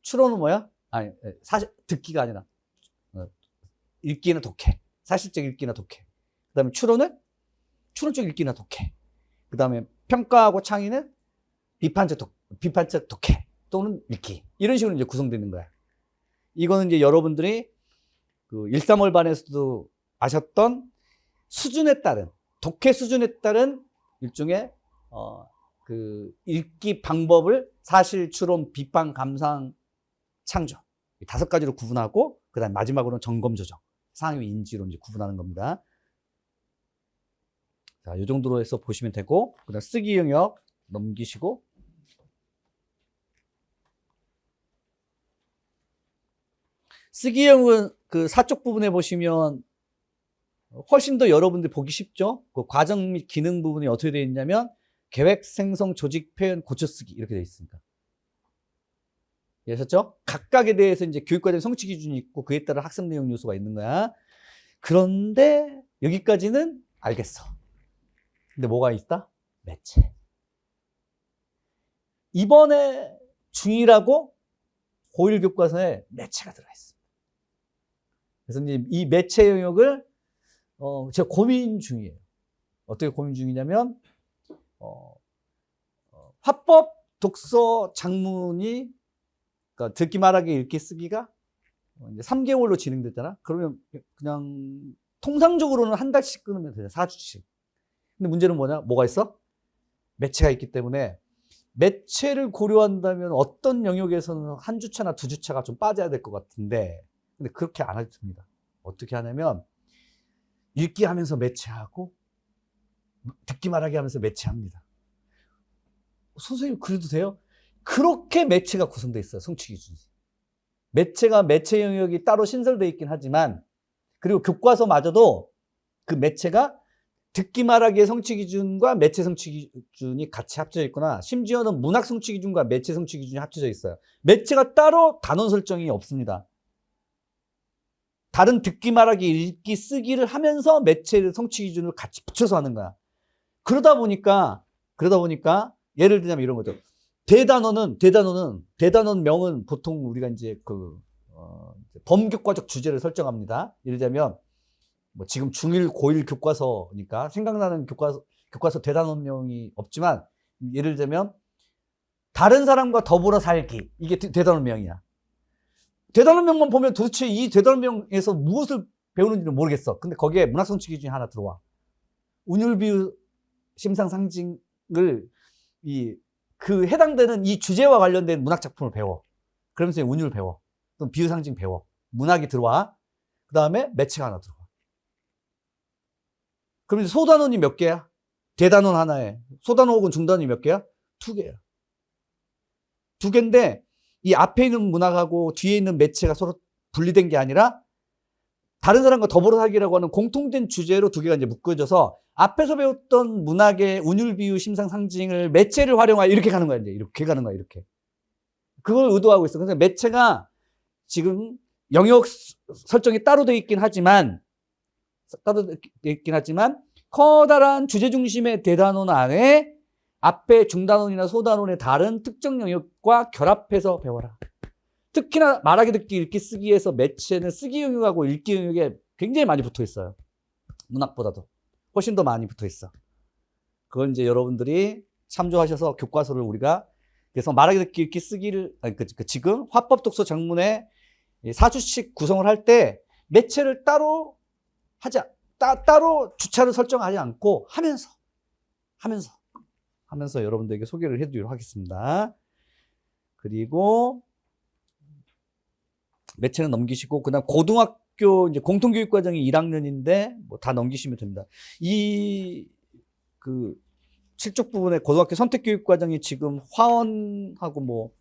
추론은 뭐야? 아니, 듣기가 아니라 읽기나 독해. 사실적 읽기나 독해. 그 다음에 추론은 추론적 읽기나 독해. 그 다음에 평가하고 창의는 비판적 독해 또는 읽기. 이런 식으로 이제 구성되는 거야. 이거는 이제 여러분들이 그 1, 3월 반에서도 아셨던 수준에 따른, 독해 수준에 따른 일종의, 그 읽기 방법을 사실, 추론, 비판, 감상, 창조. 이 5가지로 구분하고, 그 다음 마지막으로는 점검, 조정. 상위 인지로 이제 구분하는 겁니다. 자, 이 정도로 해서 보시면 되고, 그 다음 쓰기 영역 넘기시고, 쓰기 영역은 그 4쪽 부분에 보시면 훨씬 더 여러분들 보기 쉽죠? 그 과정 및 기능 부분이 어떻게 되어 있냐면, 계획, 생성, 조직, 표현, 고쳐쓰기 이렇게 되어 있습니다. 이해하셨죠? 각각에 대해서 이제 교육과정 성취 기준이 있고 그에 따라 학습 내용 요소가 있는 거야. 그런데 여기까지는 알겠어. 근데 뭐가 있다? 매체. 이번에 중1하고 고1 교과서에 매체가 들어가 있습니다. 그래서 이제 이 매체 영역을 제가 고민 중이에요. 어떻게 고민 중이냐면 화법, 독서, 장문이 그러니까 듣기, 말하기, 읽기, 쓰기가 이제 3개월로 진행됐잖아. 그러면 그냥 통상적으로는 한 달씩 끊으면 되잖아. 4주씩. 근데 문제는 뭐냐? 뭐가 있어? 매체가 있기 때문에 매체를 고려한다면 어떤 영역에서는 한 주차나 2주차가 좀 빠져야 될 것 같은데 근데 그렇게 안 해줍니다. 어떻게 하냐면 읽기 하면서 매체하고 듣기, 말하기 하면서 매체합니다. 선생님 그래도 돼요? 그렇게 매체가 구성되어 있어요. 성취 기준이. 매체가 매체 영역이 따로 신설되어 있긴 하지만 그리고 교과서마저도 그 매체가 듣기, 말하기의 성취 기준과 매체 성취 기준이 같이 합쳐져 있거나 심지어는 문학 성취 기준과 매체 성취 기준이 합쳐져 있어요. 매체가 따로 단원 설정이 없습니다. 다른 듣기, 말하기, 읽기, 쓰기를 하면서 매체의 성취 기준을 같이 붙여서 하는 거야. 그러다 보니까 예를 들자면 이런 거죠. 대단원명은 보통 우리가 이제 범교과적 주제를 설정합니다. 예를 들자면 뭐 지금 중1, 고1 교과서니까 생각나는 교과서 대단원명이 없지만 예를 들자면 다른 사람과 더불어 살기 이게 대단원명이야. 대단원명만 보면 도대체 이 대단원명에서 무엇을 배우는지는 모르겠어. 근데 거기에 문학성취 기준이 하나 들어와. 운율비유 심상상징을 그 해당되는 이 주제와 관련된 문학 작품을 배워. 그러면서 운율 배워. 또 비유상징 배워. 문학이 들어와. 그 다음에 매체가 하나 들어와. 그럼 소단원이 몇 개야? 대단원 하나에. 소단원 혹은 중단원이 몇 개야? 2개야. 2개인데 이 앞에 있는 문학하고 뒤에 있는 매체가 서로 분리된 게 아니라 다른 사람과 더불어 살기라고 하는 공통된 주제로 2개가 이제 묶어져서 앞에서 배웠던 문학의 운율, 비유, 심상, 상징을 매체를 활용하여 이렇게 가는 거야. 이제 이렇게 가는 거야. 이렇게. 그걸 의도하고 있어. 그래서 매체가 지금 영역 설정이 따로 되어 있긴 하지만, 커다란 주제 중심의 대단원 안에 앞에 중단원이나 소단원의 다른 특정 영역과 결합해서 배워라. 특히나 말하기, 듣기, 읽기, 쓰기에서 매체는 쓰기 영역하고 읽기 영역에 굉장히 많이 붙어 있어요. 문학보다도 훨씬 더 많이 붙어 있어. 그걸 이제 여러분들이 참조하셔서 교과서를 우리가, 그래서 말하기, 듣기, 읽기, 쓰기를, 지금 화법 독서 장문의 4주씩 구성을 할 때 매체를 따로 따로 주차를 설정하지 않고 하면서 여러분들에게 소개를 해드리도록 하겠습니다. 그리고 매체는 넘기시고, 그 다음 고등학교 이제 공통교육과정이 1학년인데 뭐 다 넘기시면 됩니다. 그 7쪽 부분에 고등학교 선택교육과정이 지금 화원하고 뭐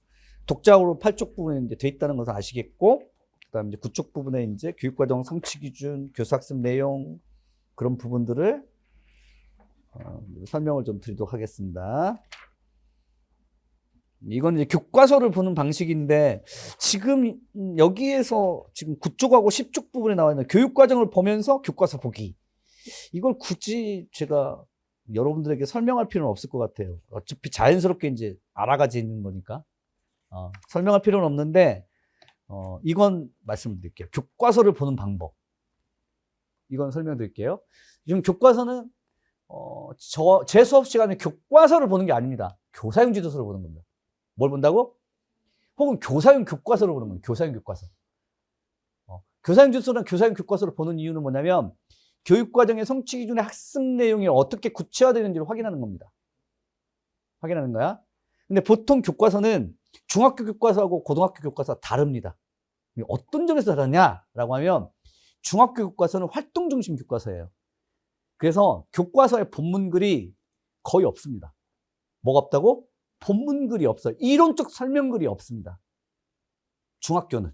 독자적으로 8쪽 부분에 이제 돼 있다는 것을 아시겠고, 그 다음 이제 9쪽 부분에 이제 교육과정 성취 기준, 교수학습 내용, 그런 부분들을 설명을 좀 드리도록 하겠습니다. 이건 이제 교과서를 보는 방식인데, 지금 여기에서 지금 9쪽하고 10쪽 부분에 나와 있는 교육과정을 보면서 교과서 보기. 이걸 굳이 제가 여러분들에게 설명할 필요는 없을 것 같아요. 어차피 자연스럽게 이제 알아가지는 거니까. 설명할 필요는 없는데, 이건 말씀드릴게요. 교과서를 보는 방법. 이건 설명드릴게요. 지금 교과서는, 제 수업 시간에 교과서를 보는 게 아닙니다. 교사용 지도서를 보는 겁니다. 뭘 본다고? 혹은 교사용 교과서를 보는 거예요. 교사용 교과서. 교사용 지도서는 교사용 교과서를 보는 이유는 뭐냐면, 교육과정의 성취 기준의 학습 내용이 어떻게 구체화되는지를 확인하는 겁니다. 확인하는 거야. 근데 보통 교과서는 중학교 교과서하고 고등학교 교과서 다릅니다. 어떤 점에서 다르냐라고 하면, 중학교 교과서는 활동 중심 교과서예요. 그래서 교과서의 본문글이 거의 없습니다. 뭐가 없다고? 본문글이 없어요. 이론적 설명글이 없습니다. 중학교는.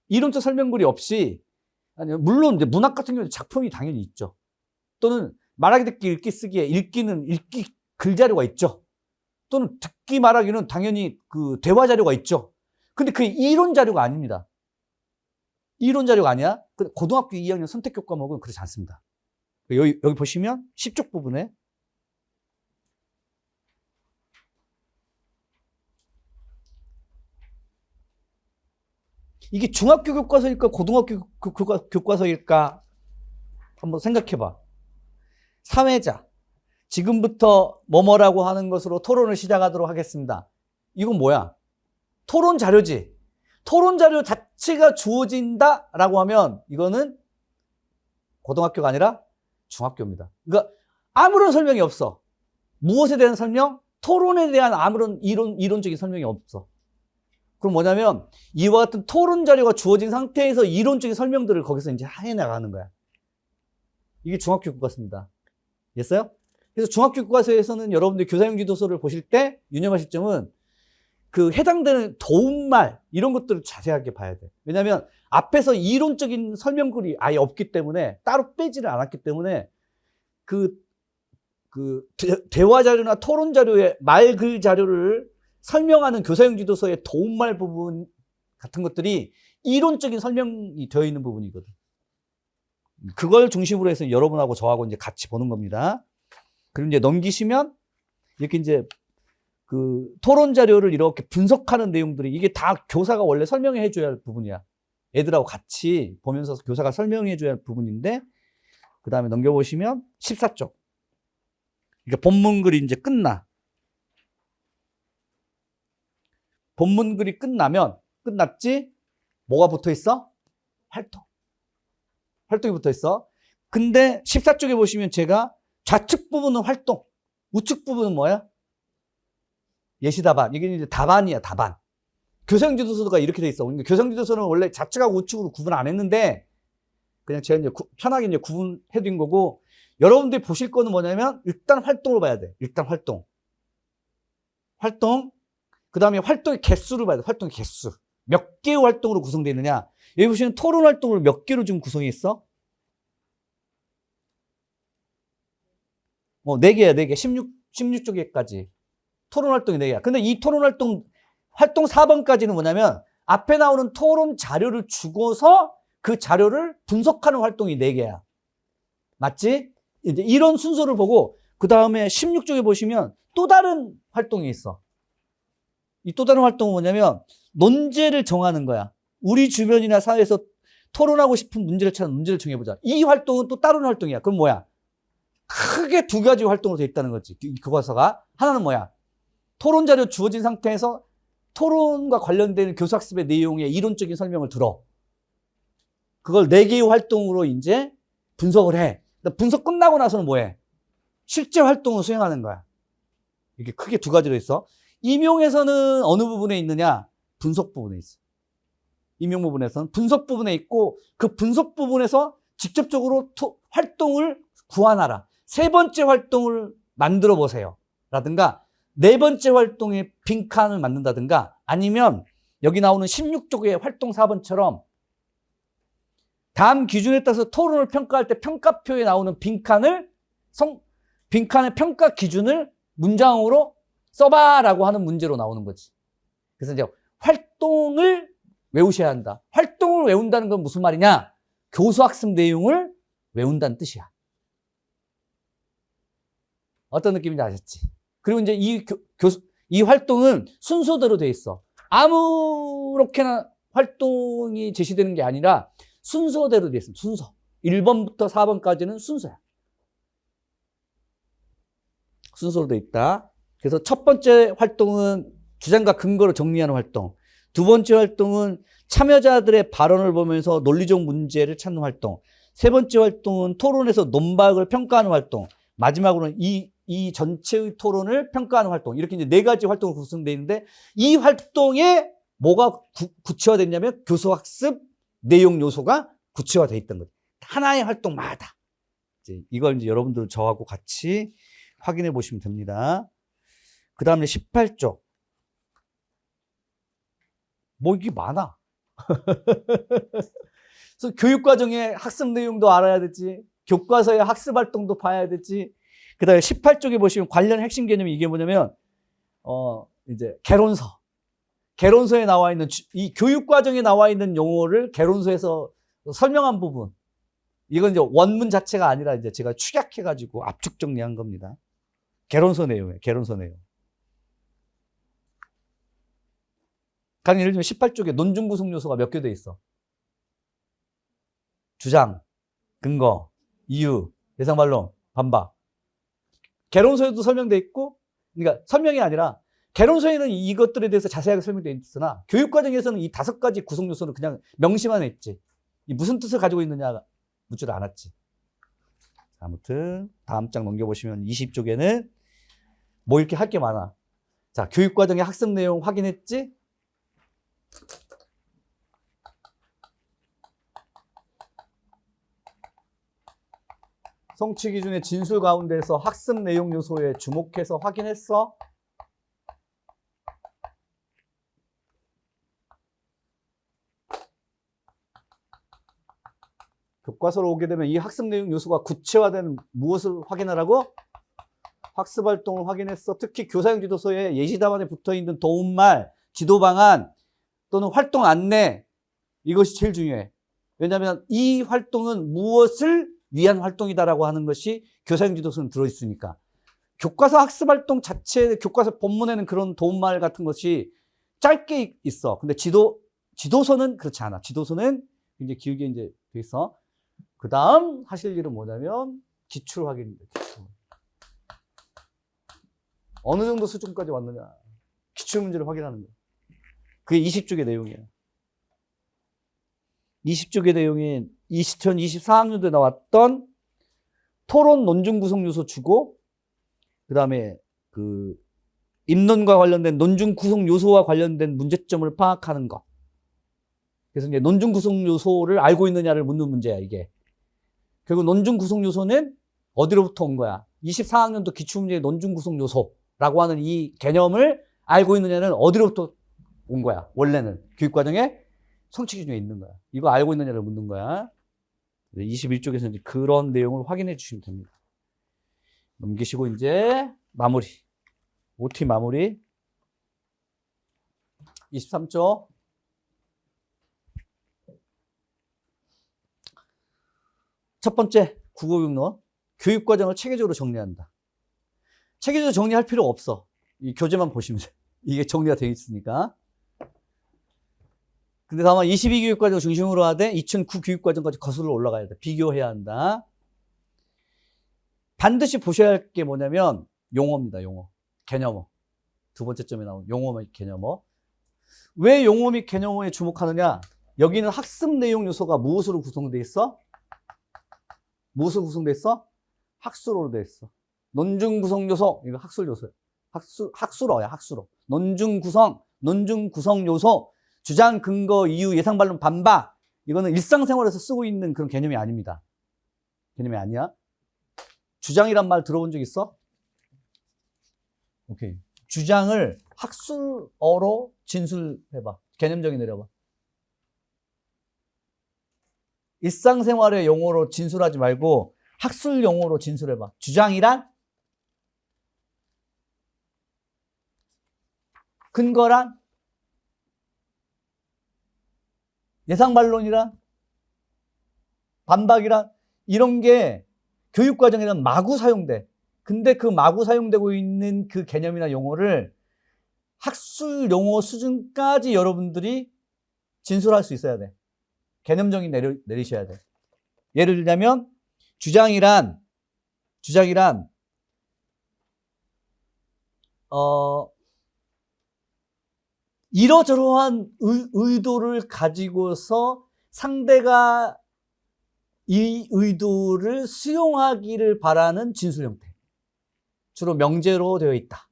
이론적 설명글이 없이, 아니, 물론 이제 문학 같은 경우는 작품이 당연히 있죠. 또는 말하기, 듣기, 읽기, 쓰기에 읽기는 읽기 글자료가 있죠. 또는 듣기, 말하기는 당연히 그 대화 자료가 있죠. 근데 그게 이론 자료가 아닙니다. 이론 자료가 아니야. 고등학교 2학년 선택교 과목은 그렇지 않습니다. 여기 보시면 10쪽 부분에 이게 중학교 교과서일까 고등학교 교과서일까 한번 생각해봐. 사회자, 지금부터 뭐뭐라고 하는 것으로 토론을 시작하도록 하겠습니다. 이건 뭐야? 토론 자료지. 토론 자료 자체가 주어진다라고 하면 이거는 고등학교가 아니라 중학교입니다. 그러니까 아무런 설명이 없어. 무엇에 대한 설명? 토론에 대한 아무런 이론적인 설명이 없어. 그럼 뭐냐면 이와 같은 토론 자료가 주어진 상태에서 이론적인 설명들을 거기서 이제 해나가는 거야. 이게 중학교 교과서입니다. 됐어요? 그래서 중학교 교과서에서는 여러분들 교사용 지도서를 보실 때 유념하실 점은 그 해당되는 도움말 이런 것들을 자세하게 봐야 돼. 왜냐하면 앞에서 이론적인 설명글이 아예 없기 때문에 따로 빼지를 않았기 때문에 그 대화 자료나 토론 자료의 말글 자료를 설명하는 교사용 지도서의 도움말 부분 같은 것들이 이론적인 설명이 되어 있는 부분이거든. 그걸 중심으로 해서 여러분하고 저하고 이제 같이 보는 겁니다. 그리고 이제 넘기시면 이렇게 이제 그 토론 자료를 이렇게 분석하는 내용들이 이게 다 교사가 원래 설명해 줘야 할 부분이야. 애들하고 같이 보면서 교사가 설명해 줘야 할 부분인데, 그 다음에 넘겨보시면 14쪽. 그러니까 본문글이 이제 본문글이 끝났지? 뭐가 붙어 있어? 활동이 붙어 있어. 근데 14쪽에 보시면 제가 좌측 부분은 활동, 우측 부분은 뭐야? 예시 답안. 이게 이제 답안이야, 답안. 교사용 지도서가 이렇게 돼 있어. 그러니까 교사용 지도서는 원래 좌측하고 우측으로 구분 안 했는데, 그냥 제가 이제 편하게 이제 구분해둔 거고, 여러분들이 보실 거는 뭐냐면, 일단 활동을 봐야 돼. 일단 활동. 그 다음에 활동의 개수를 봐야 돼. 활동의 개수. 몇 개의 활동으로 구성되어 있느냐. 여기 보시면 토론 활동을 몇 개로 지금 구성이 있어? 4개야, 4개. 16쪽에까지. 토론 활동이 4개야. 근데 이 토론 활동 활동 4번까지는 뭐냐면 앞에 나오는 토론 자료를 주고서 그 자료를 분석하는 활동이 4개야. 맞지? 이제 이런 순서를 보고 그 다음에 16쪽에 보시면 또 다른 활동이 있어. 이 또 다른 활동은 뭐냐면 논제를 정하는 거야. 우리 주변이나 사회에서 토론하고 싶은 문제를 찾는 문제를 정해보자. 이 활동은 또 다른 활동이야. 그럼 뭐야? 크게 2가지 활동으로 되어 있다는 거지. 교과서가. 하나는 뭐야? 토론 자료 주어진 상태에서 토론과 관련된 교수학습의 내용의 이론적인 설명을 들어. 그걸 4개의 활동으로 이제 분석을 해. 분석 끝나고 나서는 뭐해? 실제 활동을 수행하는 거야. 이렇게 크게 2가지로 있어. 임용에서는 어느 부분에 있느냐? 분석 부분에 있어. 임용 부분에서는 분석 부분에 있고 그 분석 부분에서 직접적으로 활동을 구안하라. 3번째 활동을 만들어 보세요. 라든가 4번째 활동에 빈칸을 만든다든가 아니면 여기 나오는 16쪽의 활동 4번처럼 다음 기준에 따라서 토론을 평가할 때 평가표에 나오는 빈칸의 평가 기준을 문장으로 써봐라고 하는 문제로 나오는 거지. 그래서 이제 활동을 외우셔야 한다. 활동을 외운다는 건 무슨 말이냐? 교수학습 내용을 외운다는 뜻이야. 어떤 느낌인지 아셨지? 그리고 이제 이 활동은 순서대로 돼 있어. 아무렇게나 활동이 제시되는 게 아니라 순서대로 돼 있습니다. 순서. 1번부터 4번까지는 순서야. 순서로 돼 있다. 그래서 첫 번째 활동은 주장과 근거를 정리하는 활동. 2번째 활동은 참여자들의 발언을 보면서 논리적 문제를 찾는 활동. 3번째 활동은 토론에서 논박을 평가하는 활동. 마지막으로는 이 전체의 토론을 평가하는 활동. 이렇게 이제 4가지 활동으로 구성되어 있는데 이 활동에 뭐가 구체화됐냐면 교수학습 내용 요소가 구체화되어 있던 거죠. 하나의 활동마다. 이걸 이제 여러분들 저하고 같이 확인해 보시면 됩니다. 그 다음에 18쪽. 뭐 이게 많아. 그래서 교육과정의 학습 내용도 알아야 되지. 교과서의 학습 활동도 봐야 되지. 그 다음에 18쪽에 보시면 관련 핵심 개념이 이게 뭐냐면, 이제 개론서. 개론서에 나와 있는, 이 교육과정에 나와 있는 용어를 개론서에서 설명한 부분. 이건 이제 원문 자체가 아니라 이제 제가 축약해가지고 압축 정리한 겁니다. 개론서 내용이에요. 개론서 내용. 강의 예를 들면 18쪽에 논증 구성 요소가 몇 개 돼 있어? 주장, 근거, 이유, 예상 반론, 반박. 개론서에도 설명돼 있고, 그러니까 설명이 아니라 개론서에는 이것들에 대해서 자세하게 설명되어 있으나 교육과정에서는 이 5가지 구성 요소는 그냥 명시만 했지. 이 무슨 뜻을 가지고 있느냐 묻지도 않았지. 아무튼 다음 장 넘겨보시면 20쪽에는 뭐 이렇게 할 게 많아. 자, 교육과정의 학습 내용 확인했지? 성취 기준의 진술 가운데서 학습 내용 요소에 주목해서 확인했어? 교과서로 오게 되면 이 학습 내용 요소가 구체화된 무엇을 확인하라고? 학습 활동을 확인했어. 특히 교사용 지도서에 예시 답안에 붙어 있는 도움말, 지도 방안 또는 활동 안내, 이것이 제일 중요해. 왜냐하면 이 활동은 무엇을 위한 활동이다라고 하는 것이 교사용 지도서는 들어있으니까. 교과서 학습 활동 자체, 교과서 본문에는 그런 도움말 같은 것이 짧게 있어. 근데 지도서는 그렇지 않아. 지도서는 굉장히 길게 이제 돼 있어. 그 다음 하실 일은 뭐냐면 기출 확인입니다. 기출. 어느 정도 수준까지 왔느냐. 기출 문제를 확인하는 거예요. 그게 20쪽의 내용이에요. 20쪽의 내용이 2024학년도에 나왔던 토론 논증 구성 요소 주고, 그 다음에 그 입론과 관련된 논증 구성 요소와 관련된 문제점을 파악하는 것. 그래서 이제 논증 구성 요소를 알고 있느냐를 묻는 문제야, 이게. 결국 논증 구성 요소는 어디로부터 온 거야? 24학년도 기출문제의 논증 구성 요소라고 하는 이 개념을 알고 있느냐는 어디로부터 온 거야? 원래는 교육과정에 성취 기준에 있는 거야. 이거 알고 있느냐를 묻는 거야. 21쪽에서 이제 그런 내용을 확인해 주시면 됩니다. 넘기시고 이제 마무리. OT 마무리. 23조. 첫 번째, 국어교육론. 교육과정을 체계적으로 정리한다. 체계적으로 정리할 필요가 없어. 이 교재만 보시면 돼. 이게 정리가 되어 있으니까. 근데 다만 22교육과정 중심으로 하되 2009 교육과정까지 거슬러 올라가야 돼. 비교해야 한다. 반드시 보셔야 할 게 뭐냐면 용어입니다. 용어. 개념어. 두 번째 점에 나온 용어 및 개념어. 왜 용어 및 개념어에 주목하느냐? 여기는 학습 내용 요소가 무엇으로 구성되어 있어? 무엇으로 구성되어 있어? 학술어로 되어 있어. 논증 구성 요소. 이거 학술 요소야. 학술어야, 학술어. 논증 구성 요소. 주장, 근거, 이유, 예상, 반론, 반박. 이거는 일상생활에서 쓰고 있는 그런 개념이 아닙니다. 개념이 아니야. 주장이란 말 들어본 적 있어? 오케이. 주장을 학술어로 진술해봐. 개념적인 내려봐. 일상생활의 용어로 진술하지 말고 학술 용어로 진술해봐. 주장이란? 근거란? 예상반론이란? 반박이란? 이런 게 교육과정에는 마구 사용돼. 근데 그 마구 사용되고 있는 그 개념이나 용어를 학술 용어 수준까지 여러분들이 진술할 수 있어야 돼. 개념적인 내리셔야 돼. 예를 들자면 주장이란 이러저러한 의도를 가지고서 상대가 이 의도를 수용하기를 바라는 진술 형태. 주로 명제로 되어 있다.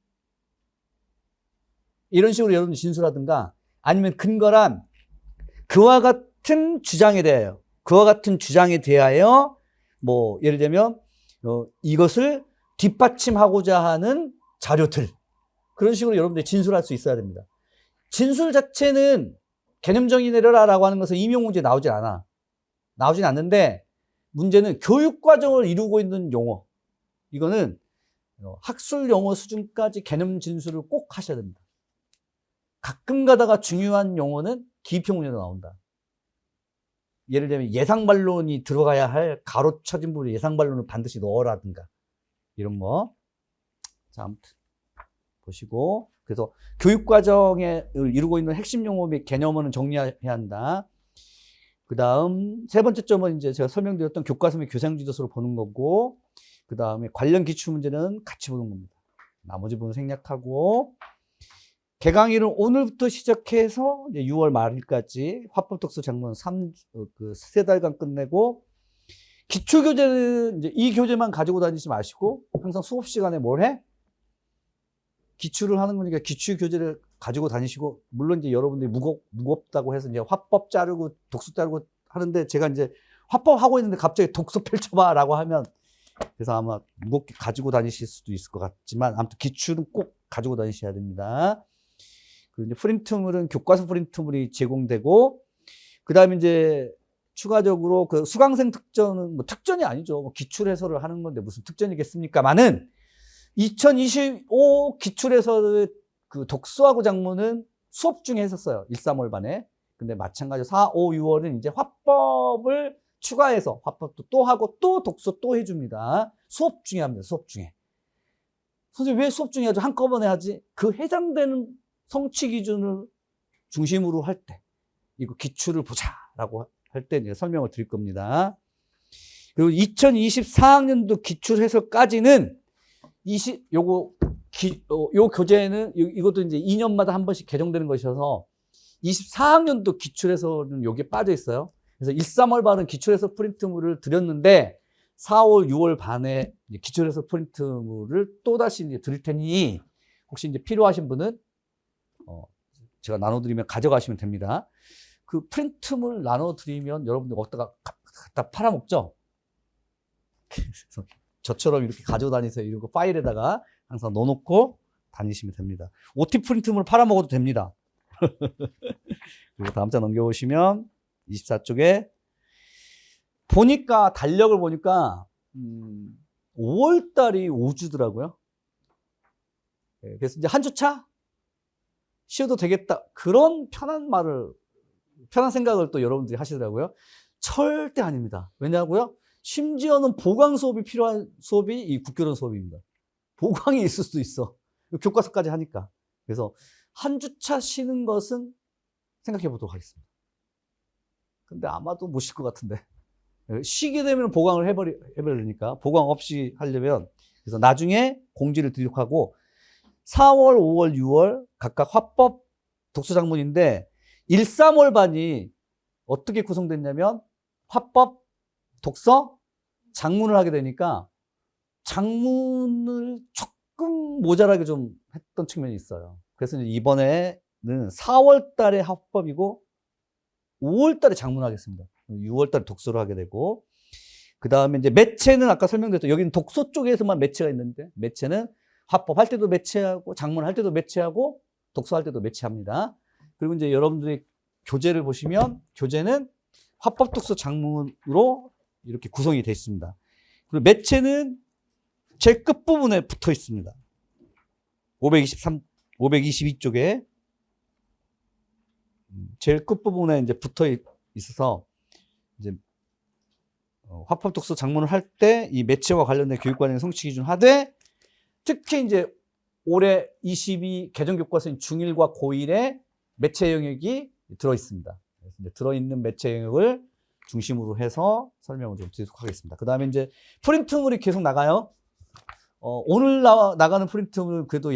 이런 식으로 여러분들 진술하든가, 아니면 근거란 그와 같은 주장에 대하여, 뭐 예를 들면 이것을 뒷받침하고자 하는 자료들, 그런 식으로 여러분들이 진술할 수 있어야 됩니다. 진술 자체는 개념정의 내려라라고 하는 것은 임용문제에 나오진 않아. 나오진 않는데, 문제는 교육과정을 이루고 있는 용어. 이거는 학술 용어 수준까지 개념 진술을 꼭 하셔야 됩니다. 가끔 가다가 중요한 용어는 기입형 문제로 나온다. 예를 들면 예상반론이 들어가야 할 가로쳐진 부분에 예상반론을 반드시 넣어라든가, 이런 거. 자, 아무튼 보시고, 그래서 교육과정을 이루고 있는 핵심 용어 및 개념어는 정리해야 한다. 그 다음 세 번째 점은 이제 제가 설명드렸던 교과서 및 교사지도서로 보는 거고, 그 다음에 관련 기출 문제는 같이 보는 겁니다. 나머지 부분 생략하고, 개강일은 오늘부터 시작해서 이제 6월 말일까지 화법독서 장문 3달간 끝내고, 기출교재는 이제 이 교재만 가지고 다니지 마시고 항상 수업 시간에 뭘 해? 기출을 하는 거니까 기출 교재를 가지고 다니시고, 물론 이제 여러분들이 무겁다고 해서 이제 화법 자르고 독서 자르고 하는데, 제가 이제 화법 하고 있는데 갑자기 독서 펼쳐봐 라고 하면, 그래서 아마 무겁게 가지고 다니실 수도 있을 것 같지만, 아무튼 기출은 꼭 가지고 다니셔야 됩니다. 그리고 이제 프린트물은 교과서 프린트물이 제공되고, 그 다음에 이제 추가적으로 그 수강생 특전은 뭐 특전이 아니죠. 뭐 기출 해설을 하는 건데 무슨 특전이겠습니까만은, 2025 기출해설 그 독서하고 장문은 수업 중에 했었어요. 1, 3월 반에. 근데 마찬가지로 4, 5, 6월은 이제 화법을 추가해서 화법도 또 하고 또 독서 또 해줍니다. 수업 중에 합니다. 수업 중에. 선생님 왜 수업 중에 하죠? 한꺼번에 하지? 그 해당되는 성취 기준을 중심으로 할 때 이거 기출을 보자라고 할 때 설명을 드릴 겁니다. 그리고 2024학년도 기출 해설까지는 요 교재는 이것도 이제 2년마다 한 번씩 개정되는 것이어서 24학년도 기출해설은 여기에 빠져 있어요. 그래서 1, 3월 반은 기출해설 프린트물을 드렸는데 4, 5, 6월 반에 기출해설 프린트물을 또다시 이제 드릴 테니, 혹시 이제 필요하신 분은 제가 나눠드리면 가져가시면 됩니다. 그 프린트물 나눠드리면 여러분들 어디다가 갖다 팔아먹죠? 그래서 저처럼 이렇게 가지고 다니세요. 이런 거 파일에다가 항상 넣어놓고 다니시면 됩니다. OT 프린트물 팔아먹어도 됩니다. 그리고 다음 장 넘겨보시면 24쪽에 보니까 달력을 보니까 5월달이 5주더라고요. 그래서 이제 한 주 차? 쉬어도 되겠다. 그런 편한 생각을 또 여러분들이 하시더라고요. 절대 아닙니다. 왜냐고요? 심지어는 보강 수업이 필요한 수업이 이 국교련 수업입니다. 보강이 있을 수도 있어. 교과서까지 하니까. 그래서 한 주차 쉬는 것은 생각해 보도록 하겠습니다. 근데 아마도 못 쉴 것 같은데. 쉬게 되면 보강을 해버리니까. 보강 없이 하려면. 그래서 나중에 공지를 드리도록 하고, 4월, 5월, 6월 각각 화법 독서장문인데 1, 3월 반이 어떻게 구성됐냐면 화법 독서 장문을 하게 되니까 장문을 조금 모자라게 좀 했던 측면이 있어요. 그래서 이번에는 4월 달에 화법이고 5월 달에 장문하겠습니다. 6월 달에 독서를 하게 되고, 그 다음에 이제 매체는 아까 설명드렸죠. 여기는 독서 쪽에서만 매체가 있는데, 매체는 화법 할 때도 매체하고, 장문 할 때도 매체하고, 독서할 때도 매체합니다. 그리고 이제 여러분들이 교재를 보시면, 교재는 화법 독서 장문으로 이렇게 구성이 되어 있습니다. 그리고 매체는 제일 끝부분에 붙어 있습니다. 522쪽에 제일 끝부분에 이제 붙어 있어서 이제 화법 독서 장문을 할 때 이 매체와 관련된 교육과정의 성취 기준 하되, 특히 이제 올해 22 개정 교과서인 중1과 고1에 매체 영역이 들어 있습니다. 그래서 이제 들어 있는 매체 영역을 중심으로 해서 설명을 좀 드리도록 하겠습니다. 그 다음에 이제 프린트물이 계속 나가요. 오늘 나가는 프린트물은 그래도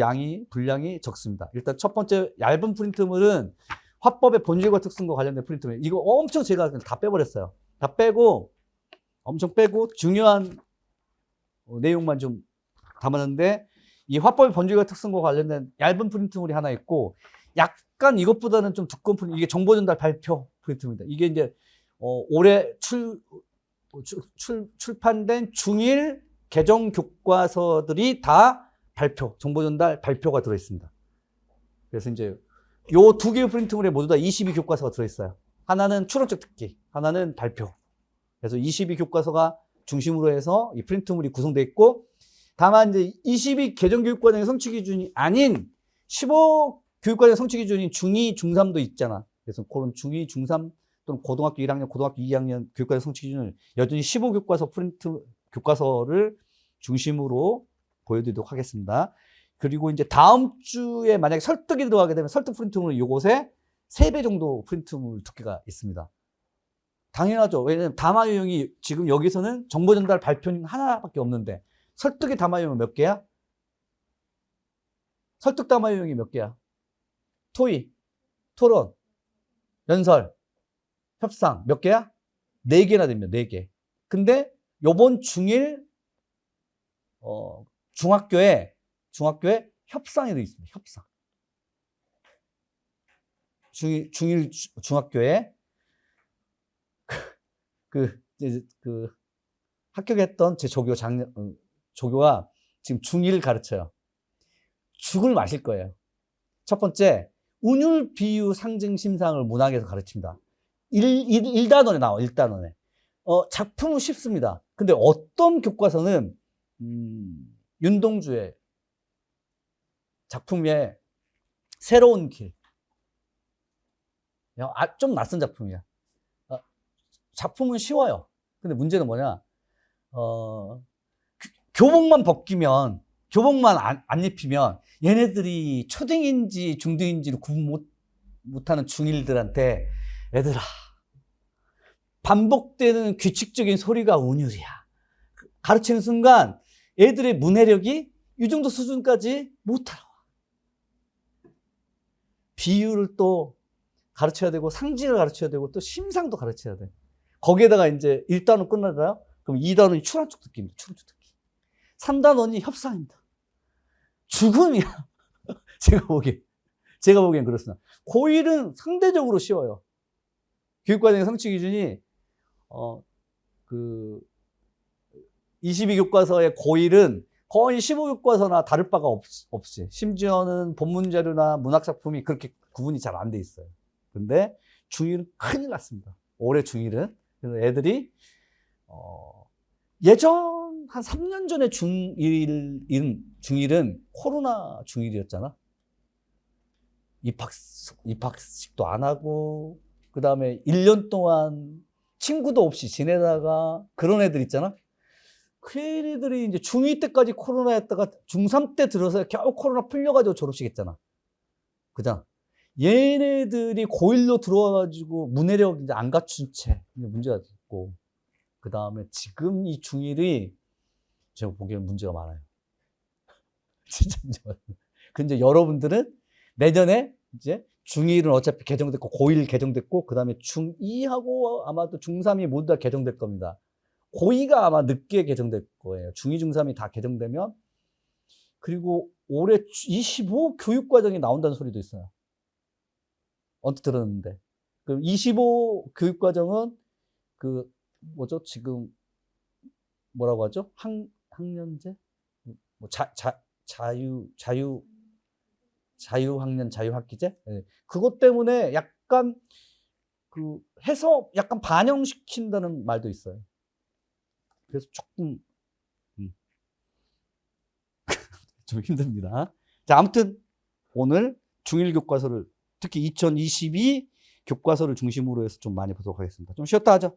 분량이 적습니다. 일단 첫 번째 얇은 프린트물은 화법의 본질과 특성과 관련된 프린트물. 이거 엄청 제가 다 빼버렸어요. 다 빼고, 엄청 빼고, 중요한 내용만 좀 담았는데, 이 화법의 본질과 특성과 관련된 얇은 프린트물이 하나 있고, 약간 이것보다는 좀 두꺼운 프린트, 이게 정보전달 발표 프린트입니다. 이게 이제, 올해 출판된 중1 개정 교과서들이 다 정보전달 발표가 들어있습니다. 그래서 이제 요 두 개의 프린트물에 모두 다 22교과서가 들어있어요. 하나는 추론적 특기, 하나는 발표. 그래서 22교과서가 중심으로 해서 이 프린트물이 구성되어 있고, 다만 이제 22 개정교육과정의 성취 기준이 아닌 15 교육과정 성취 기준인 중2, 중3도 있잖아. 그래서 그런 중2, 중3 또는 고등학교 1학년, 고등학교 2학년 교육과정 성취 기준을 여전히 15교과서 교과서를 중심으로 보여드리도록 하겠습니다. 그리고 이제 다음 주에 만약에 설득이 들어가게 되면 설득 프린트물은 이곳에 3배 정도 프린트물 두께가 있습니다. 당연하죠. 왜냐면 담화 유형이 지금 여기서는 정보 전달 발표는 하나밖에 없는데, 설득의 담화 유형은 몇 개야? 설득 담화 유형이 몇 개야? 토의, 토론, 연설, 협상 몇 개야? 4개나 됩니다. 4개. 근데 요번 중1 중학교에 협상이 되어 있습니다. 협상. 중1 중학교에 합격했던 제 조교가 지금 중1을 가르쳐요. 죽을 마실 거예요. 첫 번째, 운율, 비유, 상징, 심상을 문학에서 가르칩니다. 1단원에 나와, 1단원에. 작품은 쉽습니다. 근데 어떤 교과서는, 윤동주의 작품에 새로운 길. 좀 낯선 작품이야. 작품은 쉬워요. 근데 문제는 뭐냐? 교복만 벗기면, 교복만 안 입히면 얘네들이 초등인지 중등인지를 구분 못하는 중1들한테, 얘들아, 반복되는 규칙적인 소리가 운율이야. 가르치는 순간 애들의 문해력이 이 정도 수준까지 못 알아와. 비유를 또 가르쳐야 되고, 상징을 가르쳐야 되고, 또 심상도 가르쳐야 돼. 거기에다가 이제 1단원 끝나잖아요? 그럼 2단원이 추론적 듣기입니다. 추론적 듣기. 3단원이 협상입니다. 죽음이야. 제가 보기엔 그렇습니다. 고1은 상대적으로 쉬워요. 교육과정의 성취 기준이, 22교과서의 고1은 거의 15교과서나 다를 바가 없이, 심지어는 본문 자료나 문학작품이 그렇게 구분이 잘 안 돼 있어요. 근데 중1은 큰일 났습니다. 올해 중1은. 그래서 애들이, 예전 한 3년 전에 중1은 코로나 중1이었잖아. 입학식도 안 하고, 그 다음에 1년 동안 친구도 없이 지내다가 그런 애들 있잖아? 그 애들이 이제 중2 때까지 코로나였다가 중3 때 들어서 겨우 코로나 풀려가지고 졸업식 했잖아. 그잖아. 얘네들이 고1로 들어와가지고 문해력 이제 안 갖춘 채 문제가 있고, 그 다음에 지금 이 중1이 제가 보기에는 문제가 많아요. 진짜 문제가 많아요. 근데 여러분들은 내년에 이제 중1은 어차피 개정됐고, 고1 개정됐고, 그 다음에 중2하고 아마도 중3이 모두 다 개정될 겁니다. 고2가 아마 늦게 개정될 거예요. 중2, 중3이 다 개정되면. 그리고 올해 25 교육과정이 나온다는 소리도 있어요. 언뜻 들었는데. 그럼 25 교육과정은 그, 뭐죠? 지금, 뭐라고 하죠? 학년제? 뭐, 자유학년, 자유학기제? 네. 그것 때문에 약간, 해서 약간 반영시킨다는 말도 있어요. 그래서 조금, 좀 힘듭니다. 자, 아무튼, 오늘 중1 교과서를, 특히 2022 교과서를 중심으로 해서 좀 많이 보도록 하겠습니다. 좀 쉬었다 하죠.